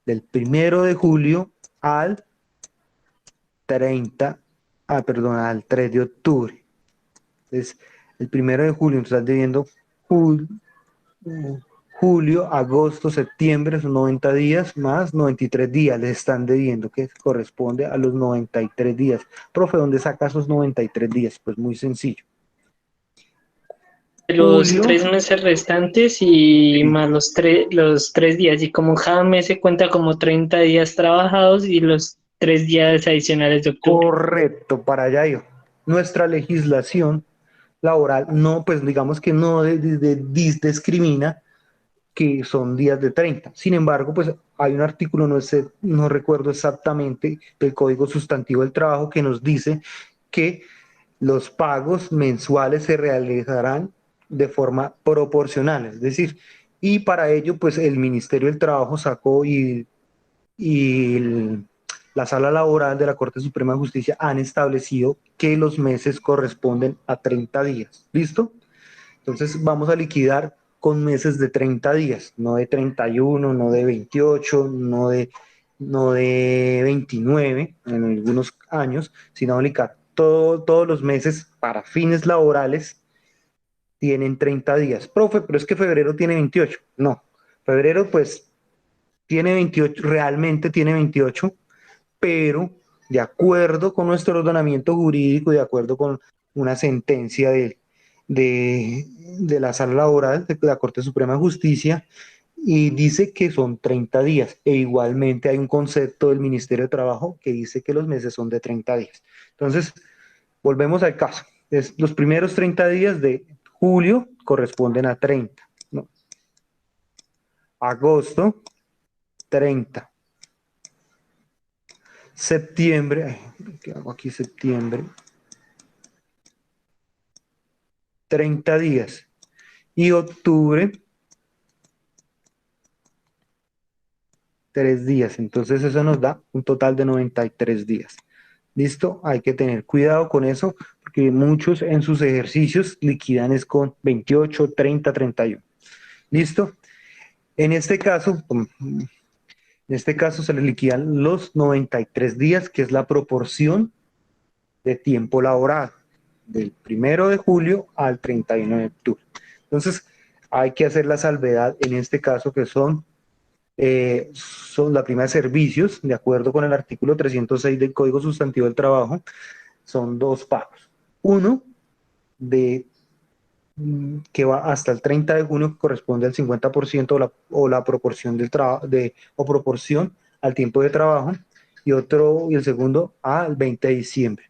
Del 1 de julio al 30, perdón, al 3 de octubre. Entonces, el 1 de julio están debiendo julio, julio, agosto, septiembre, son 90 días más 93 días les están debiendo, que corresponde a los 93 días. Profe, ¿dónde saca esos 93 días? Pues muy sencillo. Los Julio, 3 meses restantes y sí, más los 3 días. Y como cada mes se cuenta como 30 días trabajados y los 3 días adicionales de octubre. correcto, para allá yo. Nuestra legislación laboral no, pues digamos que no discrimina que son días de 30. Sin embargo, pues hay un artículo, no, sé, no recuerdo exactamente, del Código Sustantivo del Trabajo que nos dice que los pagos mensuales se realizarán de forma proporcional, es decir, y para ello, pues el Ministerio del Trabajo sacó y y la Sala Laboral de la Corte Suprema de Justicia han establecido que los meses corresponden a 30 días. ¿Listo? Entonces vamos a liquidar con meses de 30 días, no de 31, no de 28, no de 29 en algunos años, sino aplicar todos los meses para fines laborales tienen 30 días. Profe, pero es que febrero tiene 28. No, febrero pues tiene 28, realmente tiene 28, pero de acuerdo con nuestro ordenamiento jurídico, de acuerdo con una sentencia de la Sala Laboral de la Corte Suprema de Justicia, y dice que son 30 días. E igualmente hay un concepto del Ministerio de Trabajo que dice que los meses son de 30 días. Entonces, volvemos al caso. Los primeros 30 días de julio corresponden a 30, ¿no? Agosto, 30. Septiembre, ¿qué hago aquí? Septiembre, 30 días. Y octubre, 3 días. Entonces eso nos da un total de 93 días. ¿Listo? Hay que tener cuidado con eso, porque muchos en sus ejercicios liquidan es con 28, 30, 31. ¿Listo? En este caso, se le liquidan los 93 días, que es la proporción de tiempo laboral, del 1 de julio al 31 de octubre. Entonces, hay que hacer la salvedad en este caso, que son la prima de servicios, de acuerdo con el artículo 306 del Código Sustantivo del Trabajo, son dos pagos. Uno de que va hasta el 30 de junio, que corresponde al 50% o la proporción del trabajo o proporción al tiempo de trabajo, y el segundo al 20 de diciembre.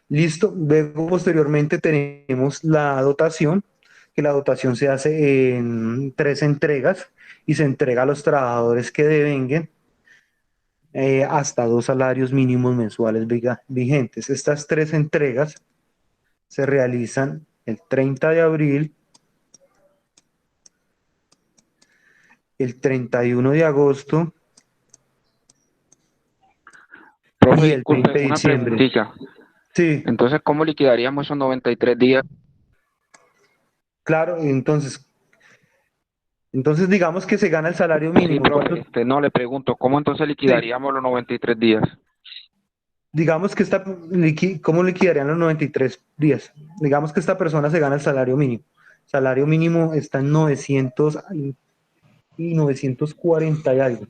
Listo. Luego, posteriormente, tenemos la dotación, que la dotación se hace en 3 entregas y se entrega a los trabajadores que devenguen hasta 2 salarios mínimos mensuales vigentes. Estas 3 entregas se realizan el 30 de abril, el 31 de agosto Profe, y el disculpe, 20 de una diciembre. preguntita. Sí, Entonces, ¿cómo liquidaríamos esos 93 días? claro. Entonces digamos que se gana el salario Sí, mínimo. profe, no le pregunto, ¿cómo entonces Sí, liquidaríamos los 93 días? digamos que ¿cómo liquidarían los 93 días? Digamos que esta persona se gana el salario mínimo. Salario mínimo está en 900 y 940 y algo.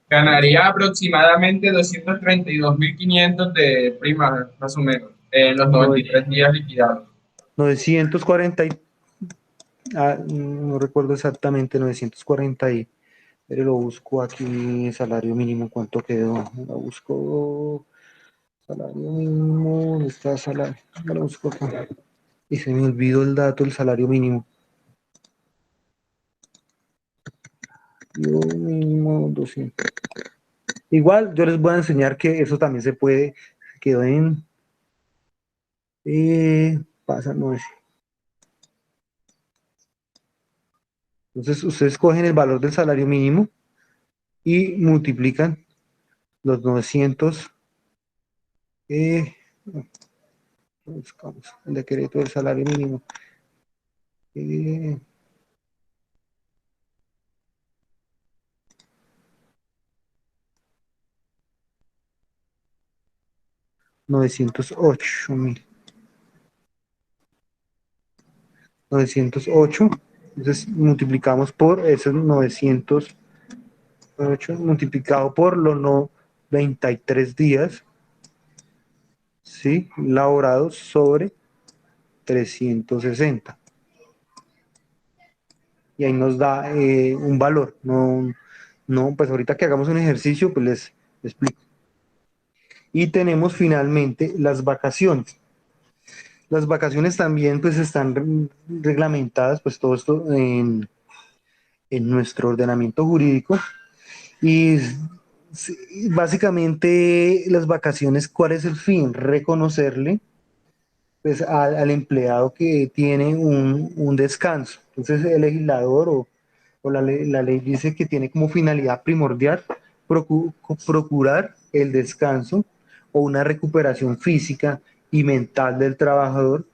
Ganaría aproximadamente 232.500 de prima, más o menos, en los Nove- 93 días liquidados. 940 no recuerdo exactamente, 940 pero lo busco aquí, salario mínimo, ¿cuánto quedó? Lo busco, salario mínimo, ¿dónde está salario? Lo busco acá. Y se me olvidó el dato, el salario mínimo. Yo mínimo 200. Igual, yo les voy a enseñar que eso también se puede, quedó en, pasa, no es. Entonces, ustedes cogen el valor del salario mínimo y multiplican los 900, buscamos el decreto del salario mínimo. Eh, 908.000. 908. Entonces multiplicamos por esos 908 multiplicado por los 93 días, ¿sí? Laborados sobre 360. Y ahí nos da un valor. No, no, pues ahorita que hagamos un ejercicio, pues les explico. Y tenemos finalmente las vacaciones. Las vacaciones también pues están reglamentadas, pues todo esto en nuestro ordenamiento jurídico. Y básicamente las vacaciones, ¿cuál es el fin? Reconocerle pues al empleado que tiene un descanso. Entonces el legislador o la ley dice que tiene como finalidad primordial procurar el descanso o una recuperación física y mental del trabajador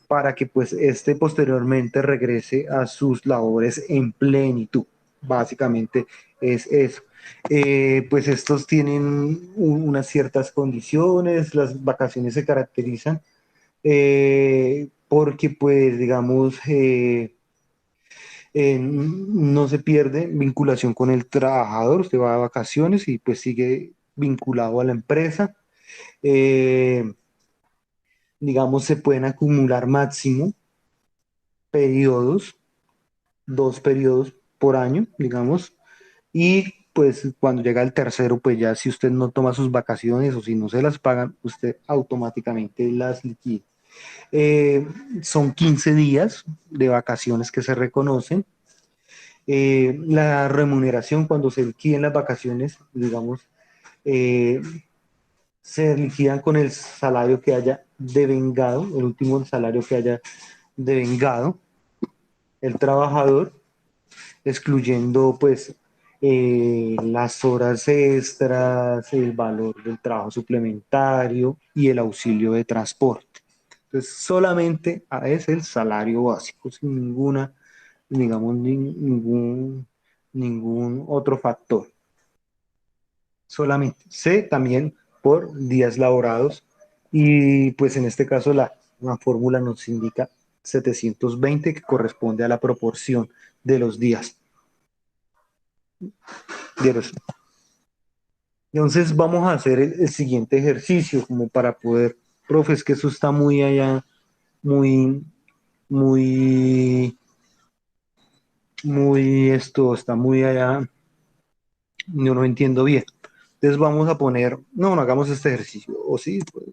para que pues este posteriormente regrese a sus labores en plenitud. Básicamente es eso. Pues estos tienen unas ciertas condiciones, las vacaciones se caracterizan porque pues digamos no se pierde vinculación con el trabajador, usted va de vacaciones y pues sigue vinculado a la empresa. Eh, digamos, se pueden acumular máximo periodos, 2 periodos por año, digamos, y pues cuando llega el tercero, pues ya si usted no toma sus vacaciones o si no se las pagan, usted automáticamente las liquida. Eh, son 15 días de vacaciones que se reconocen. La remuneración cuando se liquiden las vacaciones, digamos, eh, se liquidan con el salario que haya devengado, el último salario que haya devengado el trabajador, excluyendo pues las horas extras, el valor del trabajo suplementario y el auxilio de transporte. Entonces, solamente es el salario básico, sin ninguna, digamos, ningún otro factor. Solamente C también por días laborados y pues en este caso la fórmula nos indica 720 que corresponde a la proporción de los días. Entonces vamos a hacer el siguiente ejercicio como para poder, profe, es que eso está muy allá, muy, muy, esto está muy allá, yo no entiendo bien. Entonces vamos a poner, no hagamos este ejercicio, o sí, pues,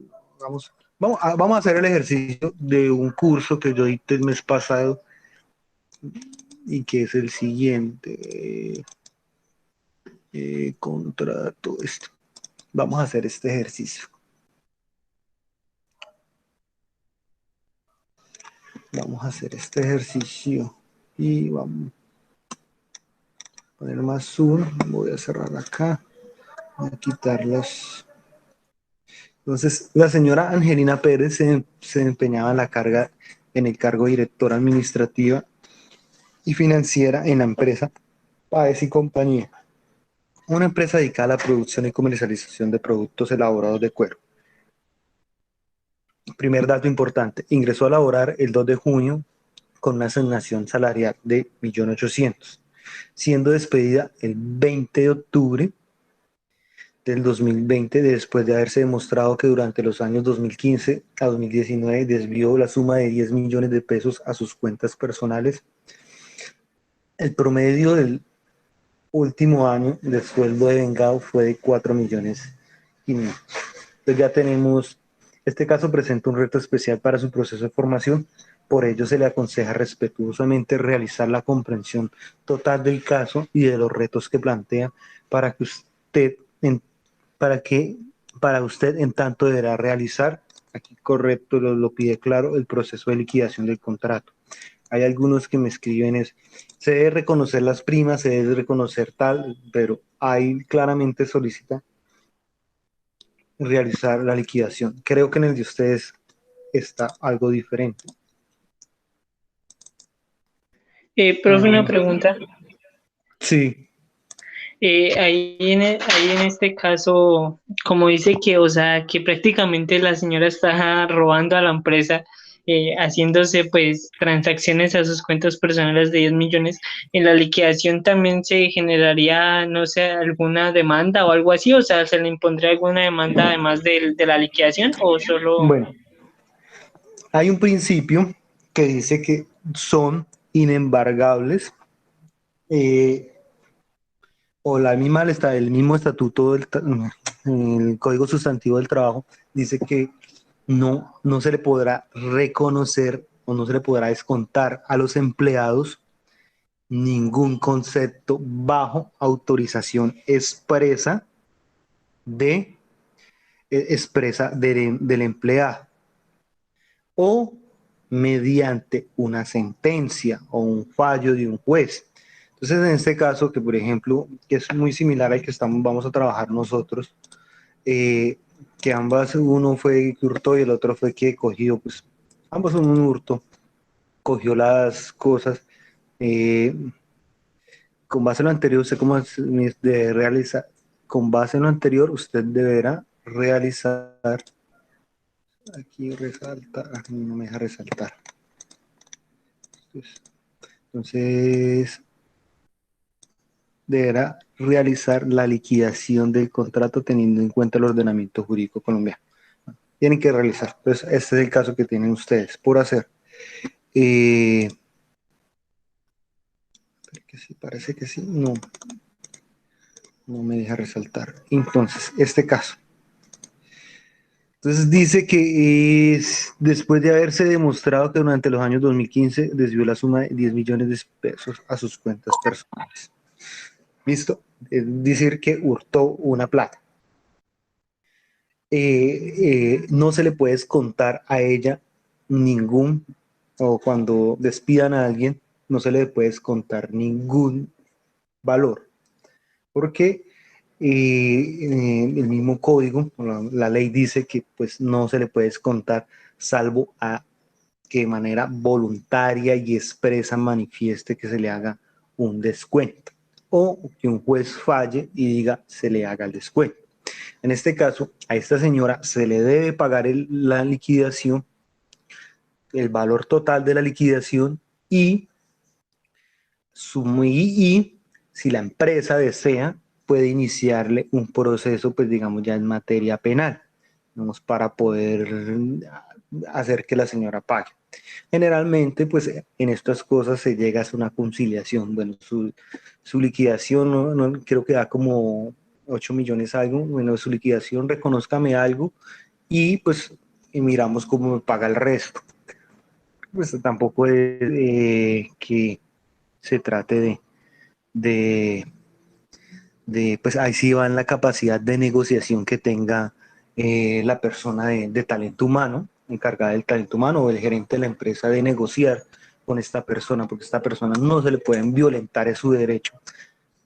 vamos a hacer el ejercicio de un curso que yo di el mes pasado y que es el siguiente, contrato, esto. Vamos a hacer este ejercicio. Vamos a hacer este ejercicio y vamos a poner más zoom. Voy a cerrar acá, voy a quitar las. Entonces, la señora Angelina Pérez se empeñaba en el cargo de directora administrativa y financiera en la empresa Páez y Compañía, una empresa dedicada a la producción y comercialización de productos elaborados de cuero. Primer dato importante, ingresó a laborar el 2 de junio con una asignación salarial de 1.800.000, siendo despedida el 20 de octubre del 2020 después de haberse demostrado que durante los años 2015 a 2019 desvió la suma de 10 millones de pesos a sus cuentas personales. El promedio del último año de sueldo de vengado fue de 4.500.000. Entonces ya tenemos, este caso presenta un reto especial para su proceso de formación, por ello se le aconseja respetuosamente realizar la comprensión total del caso y de los retos que plantea para que usted, para usted en tanto deberá realizar, aquí correcto lo pide claro, el proceso de liquidación del contrato. Hay algunos que me escriben es, se debe reconocer las primas, se debe reconocer tal, pero ahí claramente solicita realizar la liquidación. Creo que en el de ustedes está algo diferente. Profe, una pregunta. Sí. Ahí en este caso, como dice que, o sea, que prácticamente la señora está robando a la empresa, haciéndose pues transacciones a sus cuentas personales de 10 millones, en la liquidación también se generaría, no sé, alguna demanda o algo así, o sea, ¿se le impondría alguna demanda además de la liquidación o solo? Bueno, hay un principio que dice que son inembargables o el mismo estatuto el Código Sustantivo del Trabajo dice que no se le podrá reconocer o no se le podrá descontar a los empleados ningún concepto bajo autorización expresa del empleado o mediante una sentencia o un fallo de un juez. Entonces, en este caso, que por ejemplo, que es muy similar al que vamos a trabajar nosotros, eh, que ambas, uno fue que hurtó y el otro fue que cogió, pues ambos son un hurto, cogió las cosas. eh, con base en lo anterior, usted como de realizar, con base en lo anterior, usted deberá realizar, aquí resalta, no me deja resaltar. Entonces, deberá realizar la liquidación del contrato teniendo en cuenta el ordenamiento jurídico colombiano. Tienen que realizar. Entonces, este es el caso que tienen ustedes por hacer. Que sí, parece que sí. No, no me deja resaltar. Entonces, este caso. Entonces dice que es después de haberse demostrado que durante los años 2015 desvió la suma de 10 millones de pesos a sus cuentas personales. ¿Listo? Es decir, que hurtó una plata. No se le puede descontar a ella ningún, o cuando despidan a alguien, no se le puede descontar ningún valor, porque el mismo código, la ley dice que pues no se le puede descontar salvo a que de manera voluntaria y expresa manifieste que se le haga un descuento o que un juez falle y diga se le haga el descuento. En este caso, a esta señora se le debe pagar la liquidación, el valor total de la liquidación y, y si la empresa desea, puede iniciarle un proceso, pues digamos ya en materia penal, digamos, para poder hacer que la señora pague. Generalmente, pues en estas cosas se llega a una conciliación. Bueno, su liquidación, creo que da como 8 millones algo. Bueno, su liquidación, reconózcame algo y pues miramos cómo me paga el resto. Pues tampoco es que se trate de, pues ahí sí va en la capacidad de negociación que tenga la persona de talento humano, encargada del talento humano o el gerente de la empresa de negociar con esta persona, porque esta persona no se le pueden violentar su derecho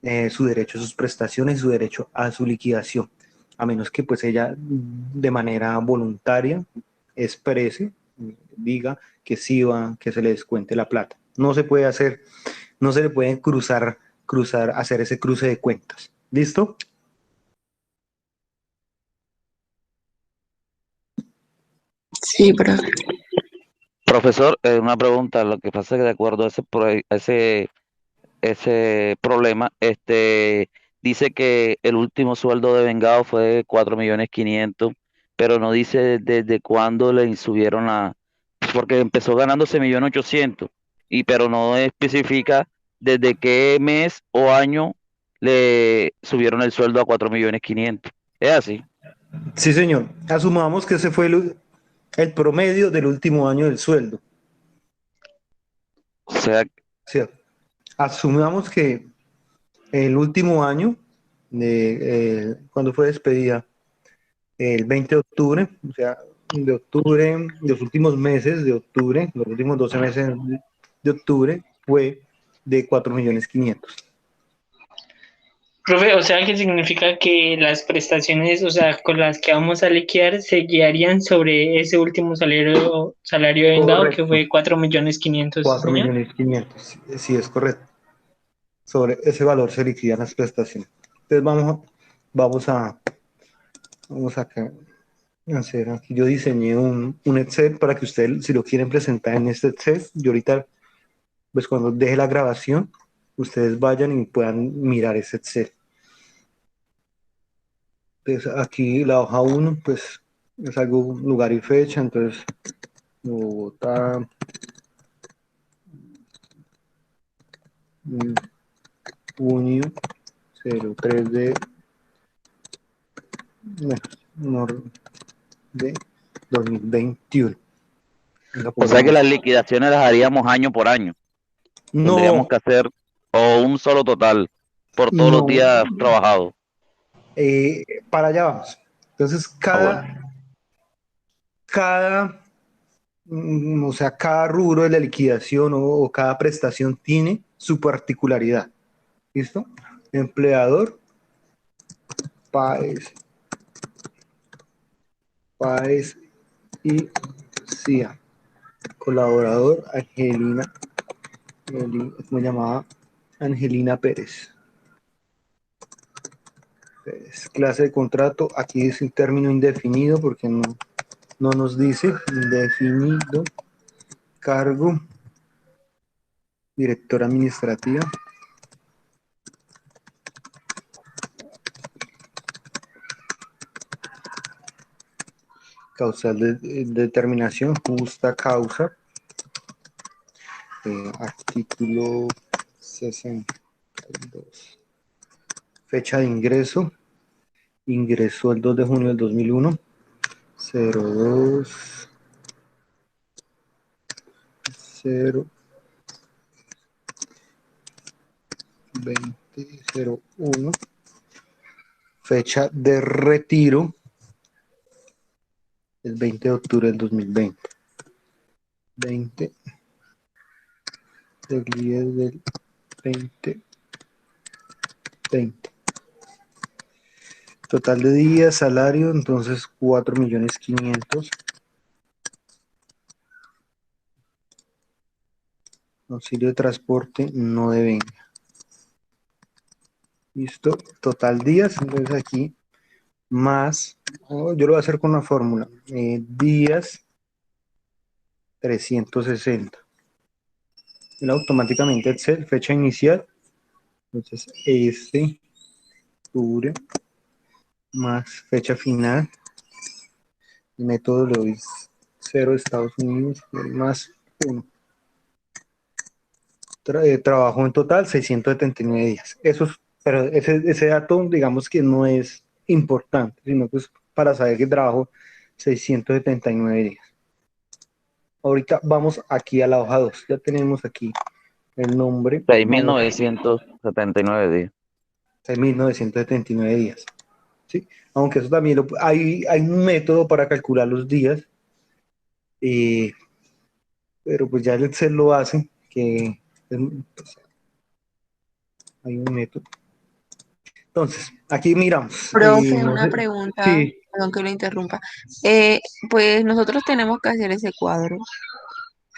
a sus prestaciones, su derecho a su liquidación, a menos que pues ella de manera voluntaria exprese, diga que sí va, que se le descuente la plata. No se puede hacer, no se le pueden hacer ese cruce de cuentas. ¿Listo? Sí, profe. Profesor, una pregunta. Lo que pasa es que de acuerdo a ese problema, dice que el último sueldo de Vengado fue de 4.500.000, pero no dice desde cuándo le subieron porque empezó ganándose 1.800.000, pero no especifica desde qué mes o año le subieron el sueldo a 4.500.000. ¿Es así? Sí, señor. Asumamos que ese fue el promedio del último año del sueldo. O sea, ¿Cierto? Asumamos que el último año, cuando fue despedida, el 20 de octubre, o sea, de octubre, los últimos meses de octubre, los últimos 12 meses de octubre, fue de 4.500.000. Profe, o sea, que significa que las prestaciones, o sea, con las que vamos a liquidar, se guiarían sobre ese último salario de Vengado, que Correcto, fue 4.500.000, ¿sí, cuatro señor? millones quinientos, sí es correcto. Sobre ese valor se liquidan las prestaciones. Entonces vamos a hacer aquí. Yo diseñé un Excel para que ustedes, si lo quieren presentar en este Excel, yo ahorita, pues cuando deje la grabación, ustedes vayan y puedan mirar ese Excel. Entonces aquí la hoja 1, pues es algo, lugar y fecha, entonces Bogotá, junio 03 no, de 2021. o sea que las liquidaciones las haríamos año por año. Tendríamos No, que hacer o un solo total por todos los no, días trabajados. para allá vamos. Entonces, Ah, bueno. o sea, cada rubro de la liquidación o cada prestación tiene su particularidad. ¿Listo? Empleador, Páez y CIA. Colaborador, Angelina, ¿cómo se llamaba? Angelina Pérez. Clase de contrato, aquí es un término indefinido porque no nos dice indefinido. Cargo, directora administrativa. Causal de determinación, justa causa. Artículo 62. Fecha de ingreso. Ingresó el 2 de junio del 2001. 02 0 2001. Fecha de retiro el 20 de octubre del 2020. 20 del 10 del 2020. Total de días, salario, entonces 4.500.000. Auxilio de transporte no devenga. Listo, total días, entonces aquí más, yo lo voy a hacer con una fórmula, días 360. Y automáticamente Excel, fecha inicial, entonces octubre más fecha final, el método lo es 0 Estados Unidos más 1. Trabajo en total 679 días. Pero ese dato, digamos que no es importante, sino pues para saber que trabajo 679 días. Ahorita vamos aquí a la hoja 2. Ya tenemos aquí el nombre. 6.979 días. 6.979 días. ¿Sí? Aunque eso también hay un método para calcular los días, pero pues ya el Excel lo hace, que pues, hay un método. Entonces, aquí miramos. Profe, No una sé, pregunta, sí, perdón que lo interrumpa. Pues nosotros tenemos que hacer ese cuadro.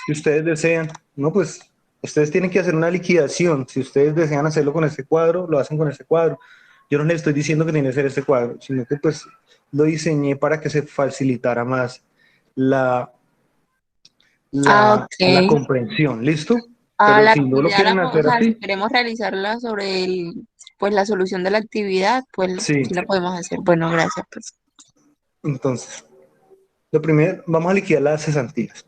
si ustedes desean, no, pues ustedes tienen que hacer una liquidación. Si ustedes desean hacerlo con este cuadro, lo hacen con este cuadro. Yo no les estoy diciendo que tiene que ser este cuadro, sino que pues lo diseñé para que se facilitara más la, la Ok. comprensión. ¿Listo? A Pero la si no lo actividad, quieren o hacer sea, si así, queremos realizarla sobre pues la solución de la actividad, pues sí. sí la podemos hacer. Bueno, gracias, pues. Entonces, lo primero, vamos a liquidar las cesantías.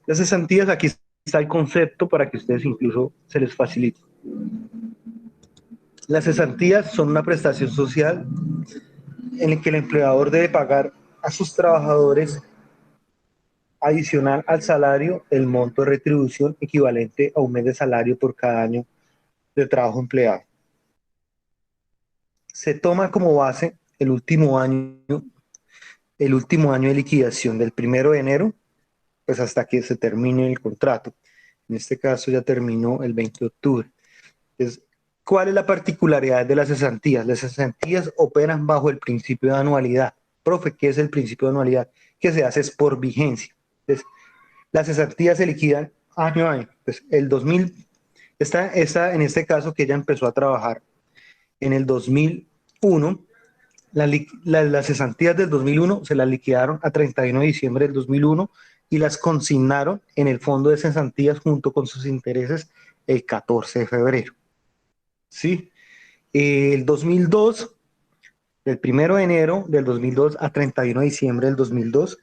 Las cesantías, aquí está el concepto para que ustedes incluso se les facilite. Las cesantías son una prestación social en la que el empleador debe pagar a sus trabajadores adicional al salario el monto de retribución equivalente a un mes de salario por cada año de trabajo empleado. Se toma como base el último año de liquidación del 1 de enero, pues hasta que se termine el contrato. En este caso ya terminó el 20 de octubre. Entonces, ¿cuál es la particularidad de las cesantías? Las cesantías operan bajo el principio de anualidad. Profe, ¿qué es el principio de anualidad? Que se hace es por vigencia. Entonces, las cesantías se liquidan año a año. Pues el 2000, en este caso que ella empezó a trabajar en el 2001, las cesantías del 2001 se las liquidaron a 31 de diciembre del 2001 y las consignaron en el fondo de cesantías junto con sus intereses el 14 de febrero. ¿Sí? El 2002, del 1 de enero del 2002 a 31 de diciembre del 2002,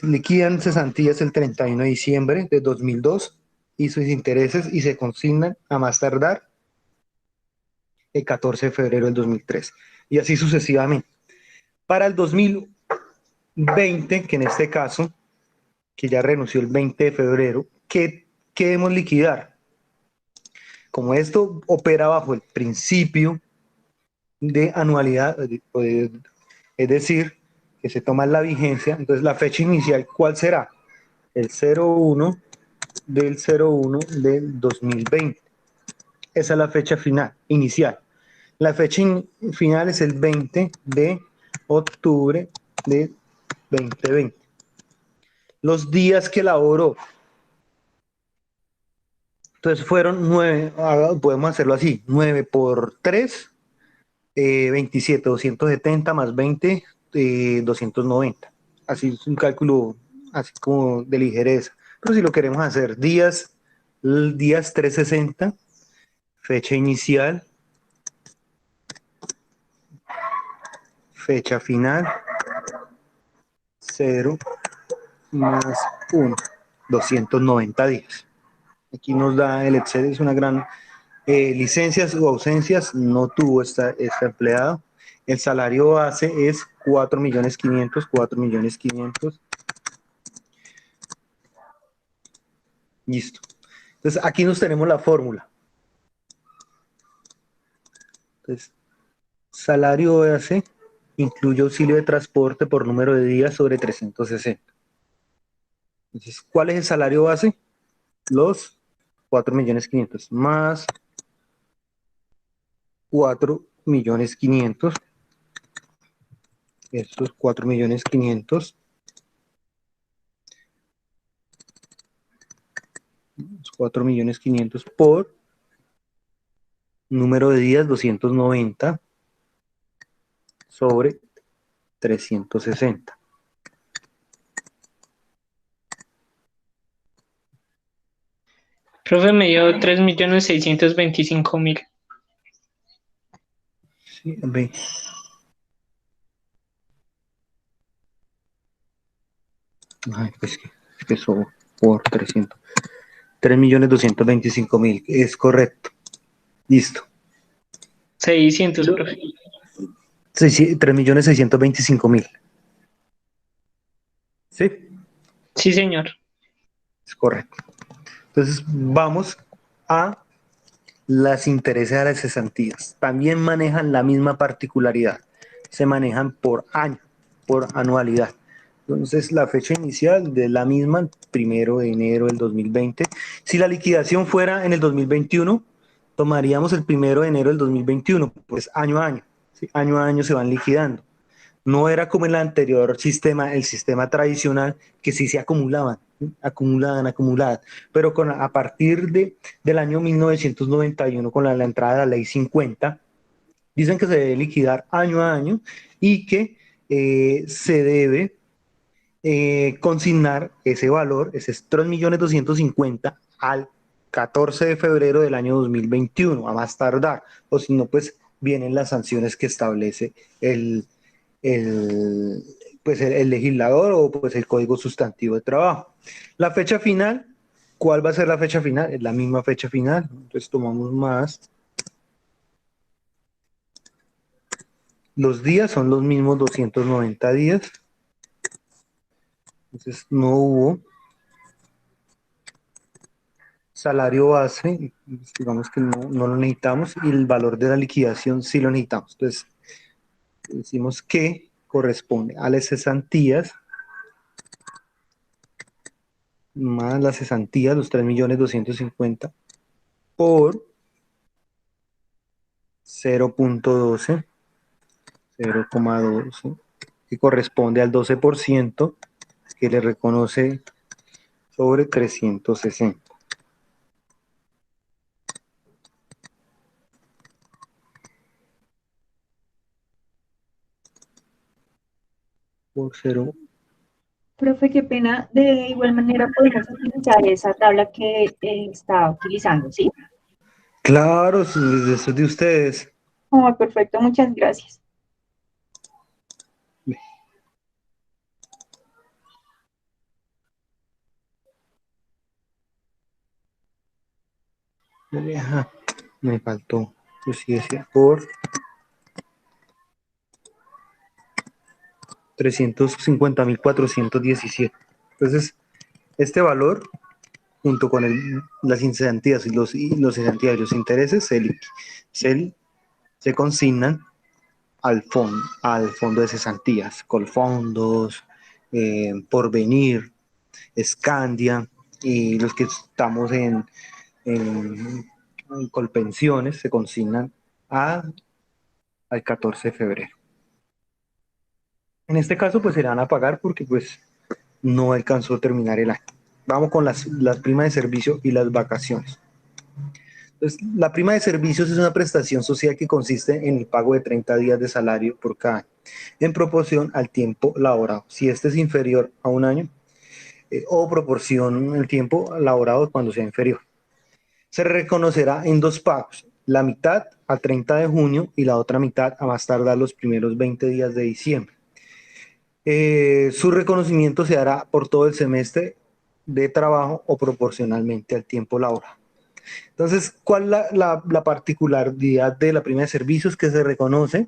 liquidan cesantías el 31 de diciembre del 2002 y sus intereses y se consignan a más tardar el 14 de febrero del 2003. Y así sucesivamente. Para el 2020, que en este caso, que ya renunció el 20 de febrero, ¿qué debemos liquidar? Como esto opera bajo el principio de anualidad, es decir, que se toma la vigencia, entonces la fecha inicial, ¿cuál será? El 01 del 01 del 2020. Esa es la fecha final, inicial. La fecha final es el 20 de octubre de 2020. Los días que laboró. Entonces fueron 9, podemos hacerlo así, 9 por 3, 27, 270 más 20, 290. Así es un cálculo así como de ligereza. Pero si lo queremos hacer, días 360, fecha inicial, fecha final, 0 más 1, 290 días. Aquí nos da el Excel, es una gran licencias o ausencias, no tuvo este empleado. El salario base es 4.500.000, 4.500.000. Listo. Entonces aquí nos tenemos la fórmula. Entonces, salario base incluye auxilio de transporte por número de días sobre 360. Entonces, ¿cuál es el salario base? Los 4.500.000 más 4.500.000. Estos 4.500.000. 4.500.000 por número de días 290 sobre 360. Profe, me dio 3.625.000. Sí, ve. Ay, pues que eso por 300. 3.225.000. Es correcto. Listo. 600, profe. 3.625.000. ¿Sí? Sí, señor. Es correcto. Entonces vamos a las intereses a las cesantías. También manejan la misma particularidad. Se manejan por año, por anualidad. Entonces la fecha inicial de la misma, 1 de enero del 2020. Si la liquidación fuera en el 2021, tomaríamos el 1 de enero del 2021, pues año a año. ¿Sí? Año a año se van liquidando. No era como en el anterior sistema, el sistema tradicional, que sí se acumulaban, ¿sí? Acumulaban. Pero a partir del año 1991, con la entrada de la ley 50, dicen que se debe liquidar año a año y que se debe consignar ese valor, ese 3.250.000, al 14 de febrero del año 2021, a más tardar, o si no, pues vienen las sanciones que establece el, pues el legislador o pues el Código Sustantivo de Trabajo. La fecha final, ¿cuál va a ser la fecha final? Es la misma fecha final, entonces tomamos más. Los días son los mismos 290 días. Entonces no hubo salario base, digamos que no lo necesitamos, y el valor de la liquidación sí lo necesitamos. Entonces decimos que corresponde a las cesantías más las cesantías, los 3.250.000 por 0.12, 0,12, que corresponde al 12% que le reconoce sobre 360. Por 0. Profe, qué pena. De igual manera podemos utilizar esa tabla que está utilizando, ¿sí? Claro, eso es de ustedes. Oh, perfecto, muchas gracias. Ajá, me faltó. Yo sí decía por 350.417. Entonces, este valor, junto con las cesantías y los cesantías y los intereses, se consignan al fondo de cesantías, Colfondos, Porvenir, Scandia, y los que estamos en Colpensiones se consignan al 14 de febrero. En este caso, pues se le van a pagar porque pues no alcanzó a terminar el año. Vamos con las primas de servicio y las vacaciones. Entonces, la prima de servicios es una prestación social que consiste en el pago de 30 días de salario por cada año, en proporción al tiempo laborado. Si este es inferior a un año, o proporción el tiempo laborado cuando sea inferior. Se reconocerá en dos pagos, la mitad a 30 de junio y la otra mitad a más tardar los primeros 20 días de diciembre. Su reconocimiento se hará por todo el semestre de trabajo o proporcionalmente al tiempo laboral. Entonces, ¿cuál es la particularidad de la prima de servicios? Que se reconoce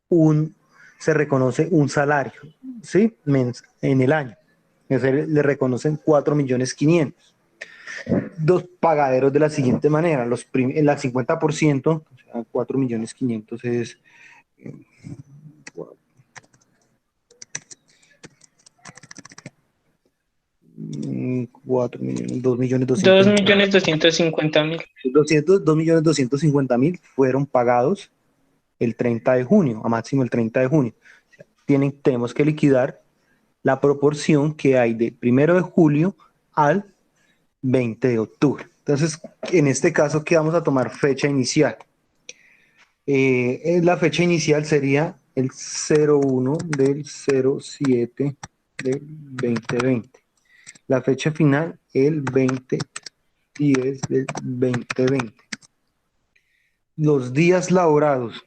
un salario, ¿sí? En el año. Le reconocen 4.500.000. Dos pagaderos de la siguiente manera, el 50%, o sea, 4.500.000 es 4 millones, 2.250.000. 2.250.000 fueron pagados el 30 de junio, a máximo el 30 de junio. Tenemos que liquidar la proporción que hay de 1 de julio al 20 de octubre. Entonces, en este caso, ¿qué vamos a tomar? Fecha inicial. La fecha inicial sería el 01 del 07 del 2020. La fecha final, el 20/10 del 2020. Los días laborados.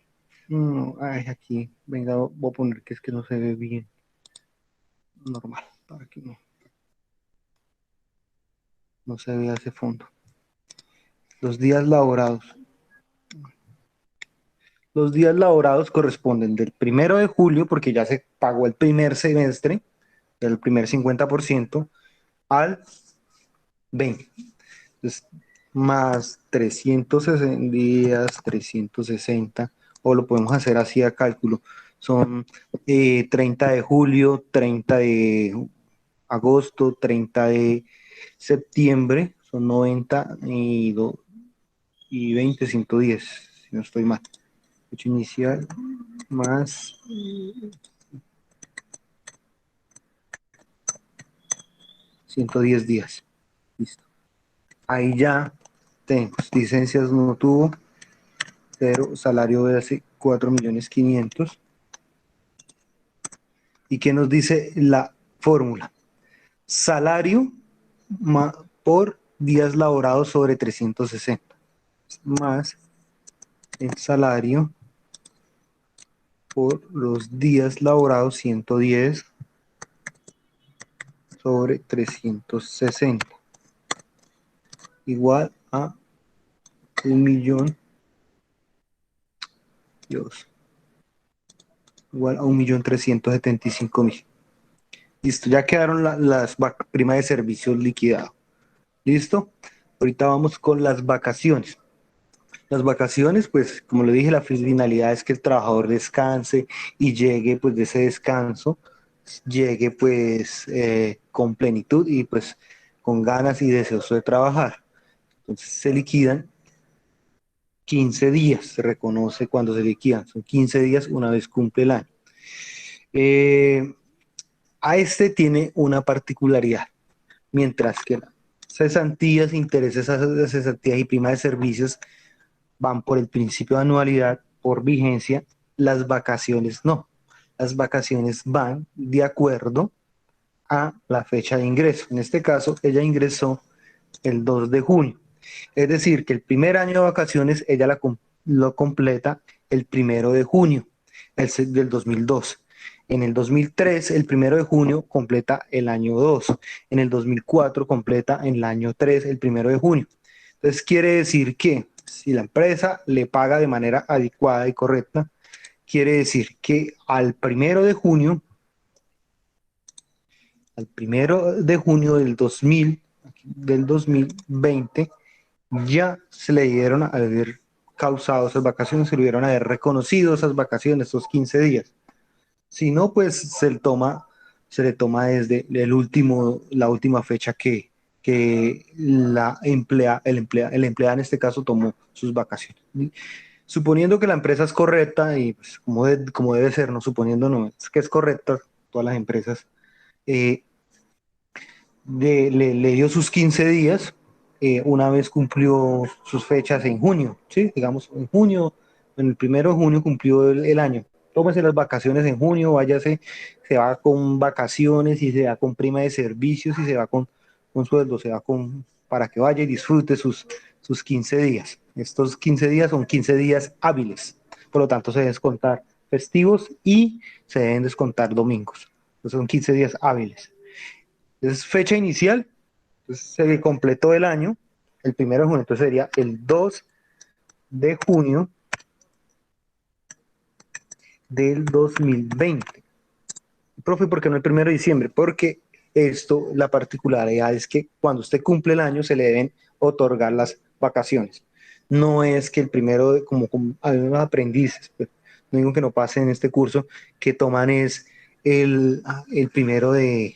Aquí, venga, voy a poner que es que no se ve bien. Normal, para que no se vea ese fondo. Los días laborados. Los días laborados corresponden del 1 de julio, porque ya se pagó el primer semestre, el primer 50%, al 20. Entonces, más 360 días, 360, o lo podemos hacer así a cálculo. Son 30 de julio, 30 de agosto, 30 de septiembre, son 90 y 20, 110, si no estoy mal. Fecha inicial más 110 días. Listo. Ahí ya tenemos licencias no tuvo, 0, salario base 4.500.000. ¿Y qué nos dice la fórmula? Salario por días laborados sobre 360 más el salario por los días laborados 110 sobre 360 igual a 1.000.000. Igual a 1.375.000. Listo, ya quedaron las primas de servicios liquidadas. ¿Listo? Ahorita vamos con las vacaciones. Las vacaciones, pues, como le dije, la finalidad es que el trabajador descanse y llegue, pues, de ese descanso, llegue, pues, con plenitud y, pues, con ganas y deseoso de trabajar. Entonces, se liquidan 15 días, se reconoce cuando se liquidan. Son 15 días una vez cumple el año. A este tiene una particularidad, mientras que las cesantías, intereses a las cesantías y prima de servicios van por el principio de anualidad, por vigencia, las vacaciones no. Las vacaciones van de acuerdo a la fecha de ingreso. En este caso, ella ingresó el 2 de junio. Es decir, que el primer año de vacaciones ella lo completa el 1 de junio del 2002. En el 2003, el 1 de junio completa el año 2. En el 2004 completa el año 3, el 1 de junio. Entonces quiere decir que si la empresa le paga de manera adecuada y correcta, quiere decir que al 1 de junio del 2020, ya se le dieron a haber causado esas vacaciones, se le dieron a haber reconocido esas vacaciones, esos 15 días. Si no, pues se le toma desde la última fecha que que el empleado en este caso tomó sus vacaciones. Suponiendo que la empresa es correcta y pues, como debe ser, no suponiendo no, es que es correcta, todas las empresas, eh, le dio sus 15 días, una vez cumplió sus fechas en junio, ¿sí? Digamos, en junio, en el 1 de junio cumplió el año. Tómese las vacaciones en junio, váyase, se va con vacaciones y se va con prima de servicios y se va con sueldo, se va para que vaya y disfrute sus 15 días. Estos 15 días son 15 días hábiles, por lo tanto se deben descontar festivos y se deben descontar domingos. Entonces son 15 días hábiles. Es fecha inicial, entonces se completó el año, el 1 de junio, entonces sería el 2 de junio del 2020. Profe, ¿por qué no el 1 de diciembre? Porque esto, la particularidad es que cuando usted cumple el año se le deben otorgar las vacaciones. No es que el primero, como hay unos aprendices, pues, no digo que no pase en este curso, que toman es el 1 de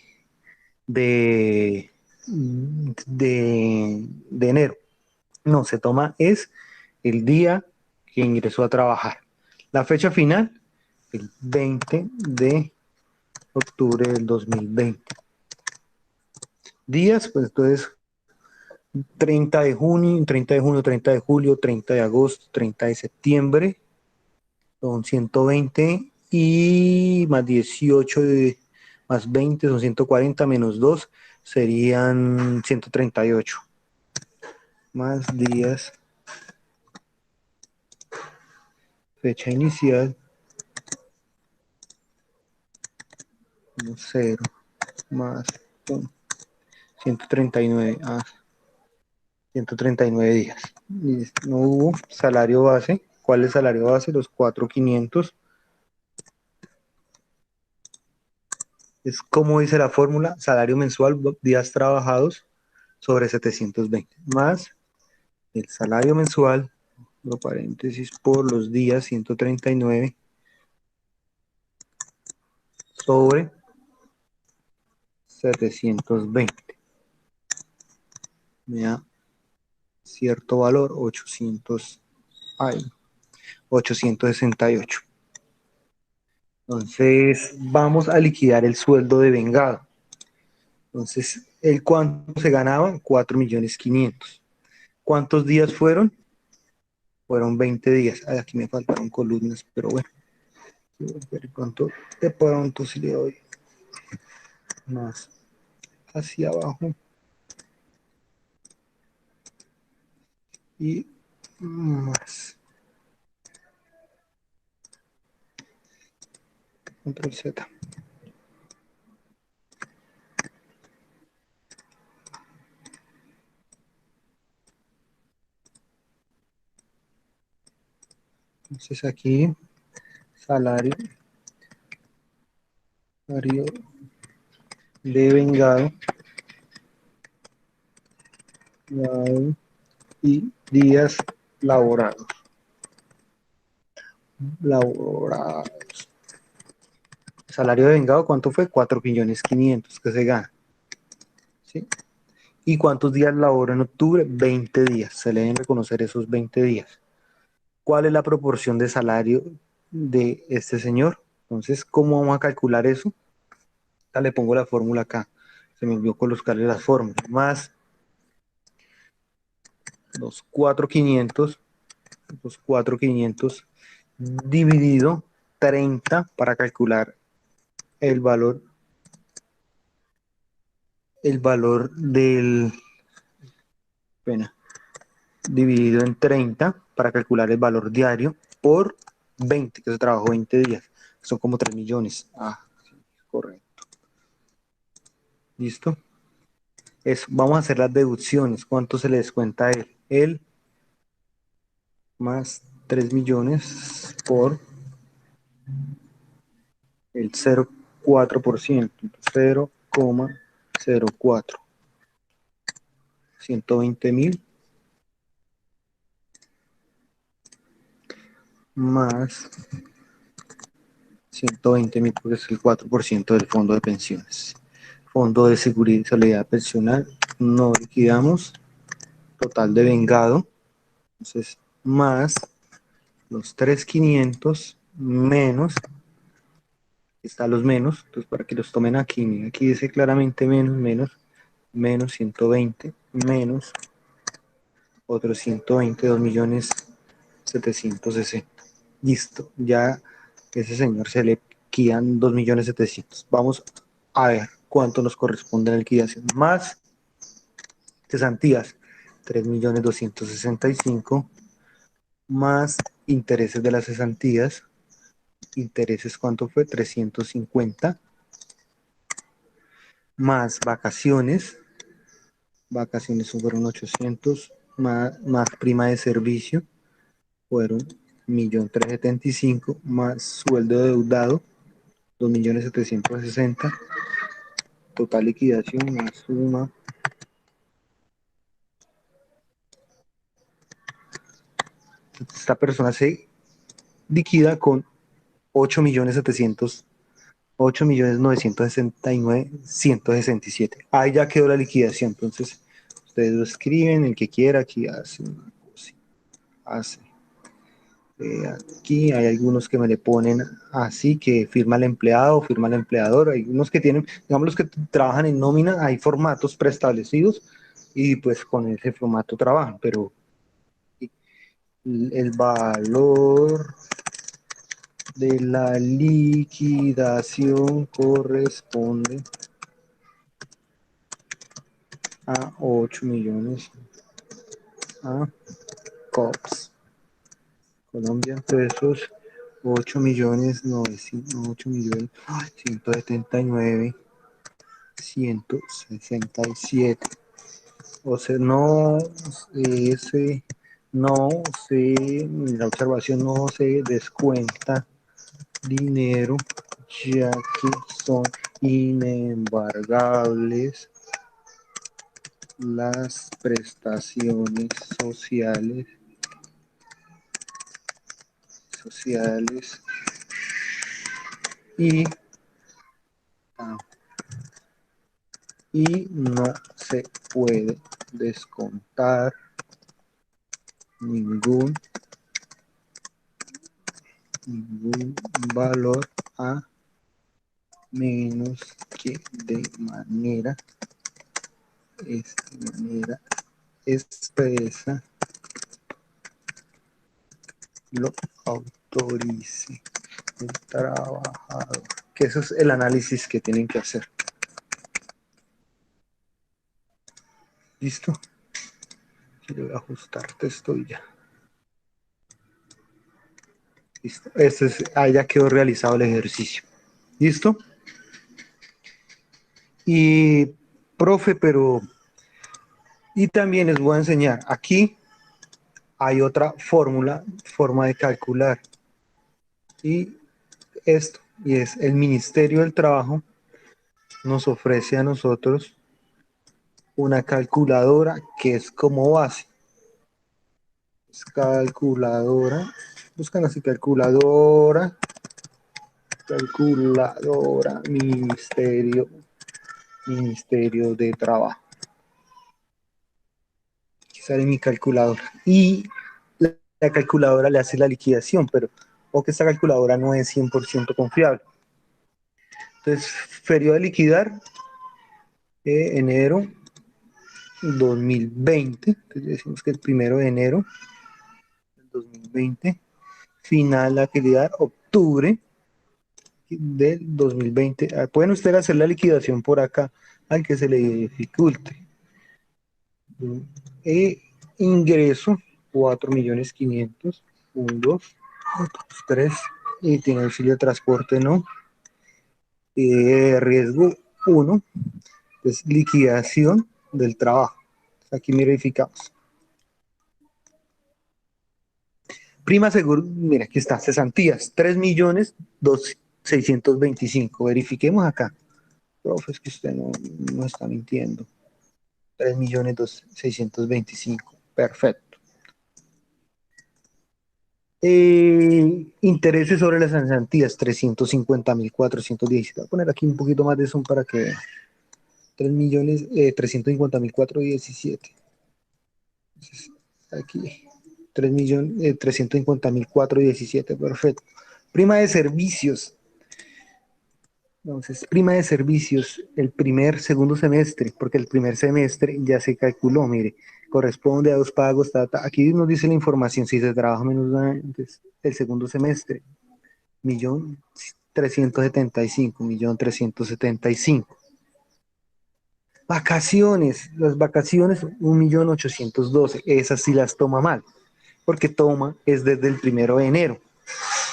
enero. No, se toma es el día que ingresó a trabajar. La fecha final, el 20 de octubre del 2020. Días, pues entonces 30 de junio, 30 de junio, 30 de julio, 30 de agosto, 30 de septiembre, son 120 y más 18 más 20 son 140 menos 2 serían 138. Más días, fecha inicial, 0 más 139, 139 días. No hubo salario base. ¿Cuál es el salario base? Los 4.500. Es como dice la fórmula, salario mensual, días trabajados sobre 720, más el salario mensual, lo paréntesis, por los días 139 sobre 720. Me da cierto valor, 868. Entonces, vamos a liquidar el sueldo de vengado. Entonces, ¿el cuánto se ganaba? 4.500.000. ¿Cuántos días fueron? Fueron 20 días. Ay, aquí me faltaron columnas, pero bueno. ¿Cuánto de pronto si le doy más hacia abajo? Y más. Control Z. Entonces aquí, salario de vengado y días laborados. Salario de vengado, ¿cuánto fue? 4.500.000 que se gana. ¿Sí? ¿Y cuántos días laboró en octubre? 20 días. Se le deben reconocer esos 20 días. ¿Cuál es la proporción de salario de este señor? Entonces, ¿cómo vamos a calcular eso? Ya le pongo la fórmula acá. Se me olvidó colocarle las fórmulas. Más los 4.500 dividido 30 para calcular el valor del, dividido en 30 para calcular el valor diario por 20, que se trabajó 20 días. Son como 3 millones. Sí, correcto. ¿Listo? Eso. Vamos a hacer las deducciones. ¿Cuánto se le descuenta a él? Él más 3 millones por el 0,4%. 0,04. 120.000 más 120.000, porque es el 4% del fondo de pensiones. Fondo de seguridad pensional no liquidamos, total de vengado, entonces más los 3.500 menos, están los menos, entonces para que los tomen aquí, mira, aquí dice claramente menos 120, menos otros 120, 2.760.000. Listo, ya ese señor se le quedan 2.700.000. Vamos a ver cuánto nos corresponde la liquidación. Más cesantías, 3.265.000, más intereses de las cesantías. Intereses, ¿cuánto fue? 350. Más vacaciones fueron 800, más prima de servicio fueron 1.375.000, más sueldo deudado 2.760.000, total liquidación más suma. Esta persona se liquida con 8.969.167. Ahí ya quedó la liquidación. Entonces, ustedes lo escriben, el que quiera, aquí hace una cosa, hace. Aquí hay algunos que me le ponen así, que firma el empleado, firma el empleador. Hay unos que tienen, digamos, los que trabajan en nómina, hay formatos preestablecidos y pues con ese formato trabajan, pero el valor de la liquidación corresponde a 8 millones a COPS. Colombia, pesos, 8.179.167. O sea, la observación no se descuenta dinero, ya que son inembargables las prestaciones sociales y, y no se puede descontar ningún valor a menos que de manera expresa lo autorice el trabajador. Que eso es el análisis que tienen que hacer. ¿Listo? Quiero ajustarte esto y ya. Listo. Ahí ya quedó realizado el ejercicio. ¿Listo? Y, profe, y también les voy a enseñar. Aquí hay otra forma de calcular. Y es el Ministerio del Trabajo nos ofrece a nosotros una calculadora que es como base. Es calculadora, buscan así, calculadora, Ministerio de Trabajo. Aquí sale mi calculadora. Y la calculadora le hace la liquidación, pero que esta calculadora no es 100% confiable. Entonces, periodo de liquidar, enero 2020, entonces decimos que el 1 de enero del 2020, final de liquidar, octubre del 2020. Pueden ustedes hacer la liquidación por acá al que se le dificulte. Ingreso 4.500.000, 1, 2, 3, y tiene auxilio de transporte, no. Riesgo 1, es liquidación del trabajo. Aquí verificamos. Prima seguro, mira, aquí está, cesantías, 3.625.000. Verifiquemos acá. Profe, es que usted no está mintiendo. 3.625.000. Perfecto. Intereses sobre las cesantías, 350.417. Voy a poner aquí un poquito más de zoom para que vean. 3.350.417. Entonces, aquí, 3.350.417, perfecto. Prima de servicios. Entonces, prima de servicios, el segundo semestre, porque el primer semestre ya se calculó, mire, corresponde a 2 pagos, aquí nos dice la información, si se trabaja menos de un año, entonces, el segundo semestre, 1.375.000.000. Vacaciones, las vacaciones, 1.812.000, esas sí las toma mal, porque toma es desde el 1 de enero,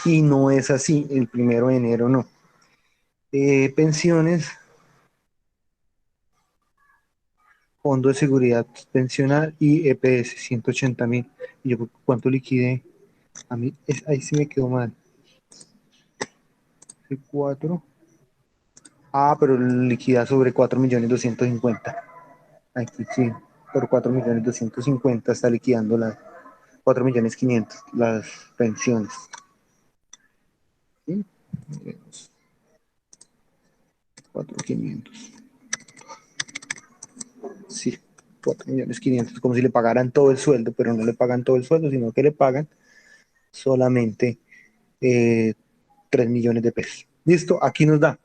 y no es así, el 1 de enero no. Pensiones, Fondo de Seguridad Pensional y EPS, 180.000. ¿Y yo cuánto liquidé? A mí, ahí sí me quedó mal. 4. Pero liquida sobre 4.250.000. Aquí sí, por 4.250.000 está liquidando las 4.500.000, las pensiones. ¿Sí? 4.500.000. Sí, 4.500.000, como si le pagaran todo el sueldo, pero no le pagan todo el sueldo, sino que le pagan solamente 3 millones de pesos. Listo, aquí nos da.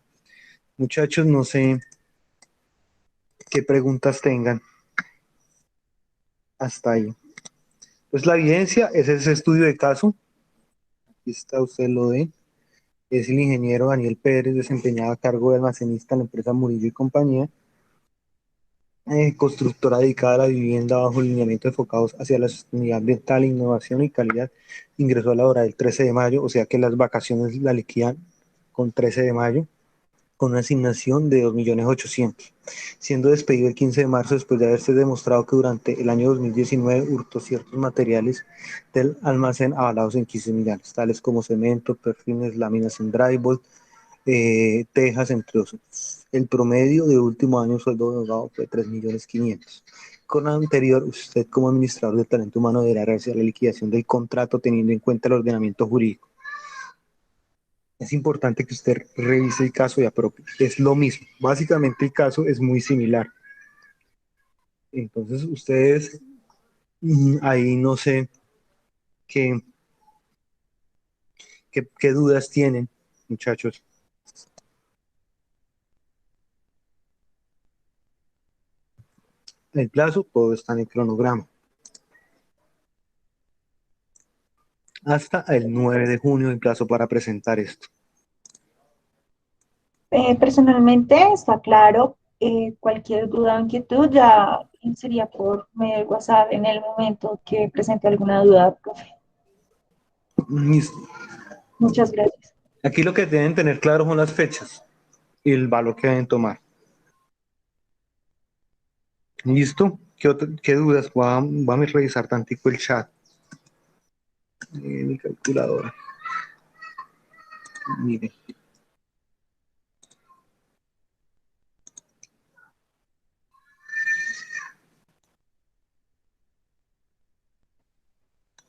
Muchachos, no sé qué preguntas tengan hasta ahí. Pues la evidencia es ese estudio de caso. Aquí está, usted lo ve. Es el ingeniero Daniel Pérez, desempeñado a cargo de almacenista en la empresa Murillo y Compañía, constructora dedicada a la vivienda bajo lineamientos enfocados hacia la sostenibilidad ambiental, innovación y calidad. Ingresó a laborar el 13 de mayo, o sea que las vacaciones la liquidan con 13 de mayo, con una asignación de 2.800.000, siendo despedido el 15 de marzo después de haberse demostrado que durante el año 2019 hurtó ciertos materiales del almacén avalados en 15 millones, tales como cemento, perfiles, láminas en drywall, tejas, entre otros. El promedio de último año sueldo de abogado fue 3.500.000. Con lo anterior, usted como administrador del talento humano deberá realizar la liquidación del contrato teniendo en cuenta el ordenamiento jurídico. Es importante que usted revise el caso y apropie. Es lo mismo. Básicamente el caso es muy similar. Entonces ustedes ahí no sé qué dudas tienen, muchachos. El plazo, todo está en el cronograma. Hasta el 9 de junio el plazo para presentar esto. Personalmente está claro. Cualquier duda o inquietud ya sería por medio de WhatsApp en el momento que presente alguna duda, profe. Listo. Muchas gracias. Aquí lo que deben tener claro son las fechas y el valor que deben tomar. ¿Listo? ¿Qué dudas? Voy a revisar tantico el chat. Mi calculadora. Mire.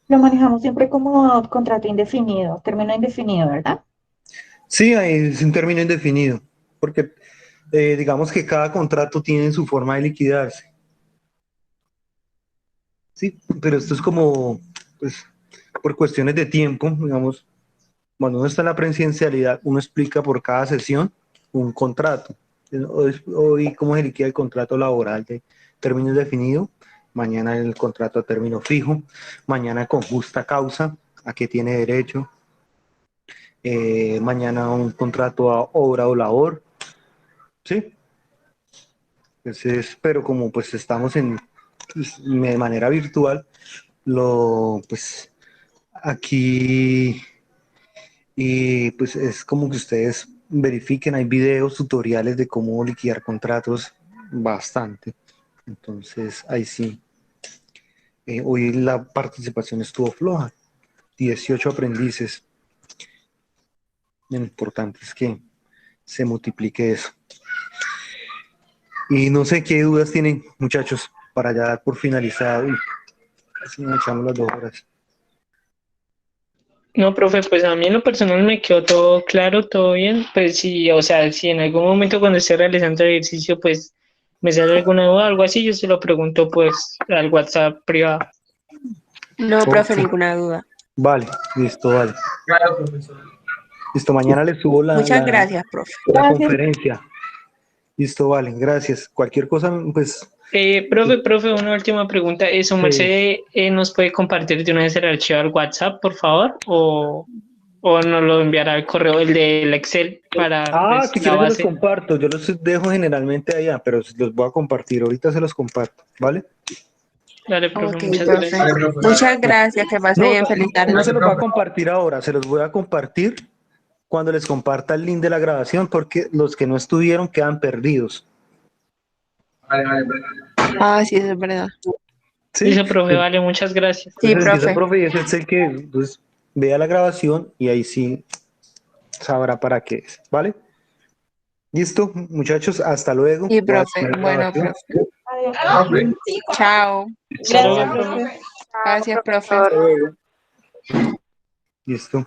Lo manejamos siempre como contrato indefinido, término indefinido, ¿verdad? Sí, es un término indefinido, porque digamos que cada contrato tiene su forma de liquidarse. Sí, pero esto es como, pues, por cuestiones de tiempo, digamos, cuando uno está en la presidencialidad, uno explica por cada sesión un contrato. Hoy cómo se liquida el contrato laboral de término indefinido, mañana el contrato a término fijo, mañana con justa causa, a qué tiene derecho, mañana un contrato a obra o labor, ¿sí? Entonces, pero como pues estamos de manera virtual, pues aquí y pues es como que ustedes verifiquen, hay videos, tutoriales de cómo liquidar contratos bastante. Entonces, ahí sí. Hoy la participación estuvo floja, 18 aprendices. Lo importante es que se multiplique eso. Y no sé qué dudas tienen, muchachos, para ya dar por finalizado. Así nos echamos las 2 horas. No, profe, pues a mí en lo personal me quedó todo claro, todo bien. Pues sí, o sea, si en algún momento cuando esté realizando el ejercicio, pues me sale alguna duda, algo así, yo se lo pregunto pues al WhatsApp privado. No, profe, Ok. ninguna duda. Vale, listo, vale. Claro, profesor. Listo, mañana les subo Muchas gracias, profe. la Gracias. conferencia. Listo, vale, gracias. Cualquier cosa, pues, Profe, una última pregunta. ¿Su Sí. merced nos puede compartir de una vez el archivo al WhatsApp, por favor? ¿O nos lo enviará al correo, el del Excel, para pues, si la quieren se los base? comparto. Yo los dejo generalmente allá, pero los voy a compartir. Ahorita se los comparto, ¿vale? Dale, profe, Ok, muchas profe. gracias. Vale, profe. Muchas gracias, que pase No, bien, feliz tarde. no se los voy a profe. compartir ahora, se los voy a compartir cuando les comparta el link de la grabación, porque los que no estuvieron quedan perdidos. Vale, profe. Ah, sí, eso es verdad. ¿Sí? Dice, profe, vale, muchas gracias. Sí, Entonces empieza el profe. profe y ese es el que pues, vea la grabación y ahí sí sabrá para qué es, ¿vale? Listo, muchachos, hasta luego. Sí, Voy a profe. poner la Bueno, grabación. profe. Adiós. Profe. Chao. Hasta luego, Gracias, profe. profe. Gracias, profe. Listo.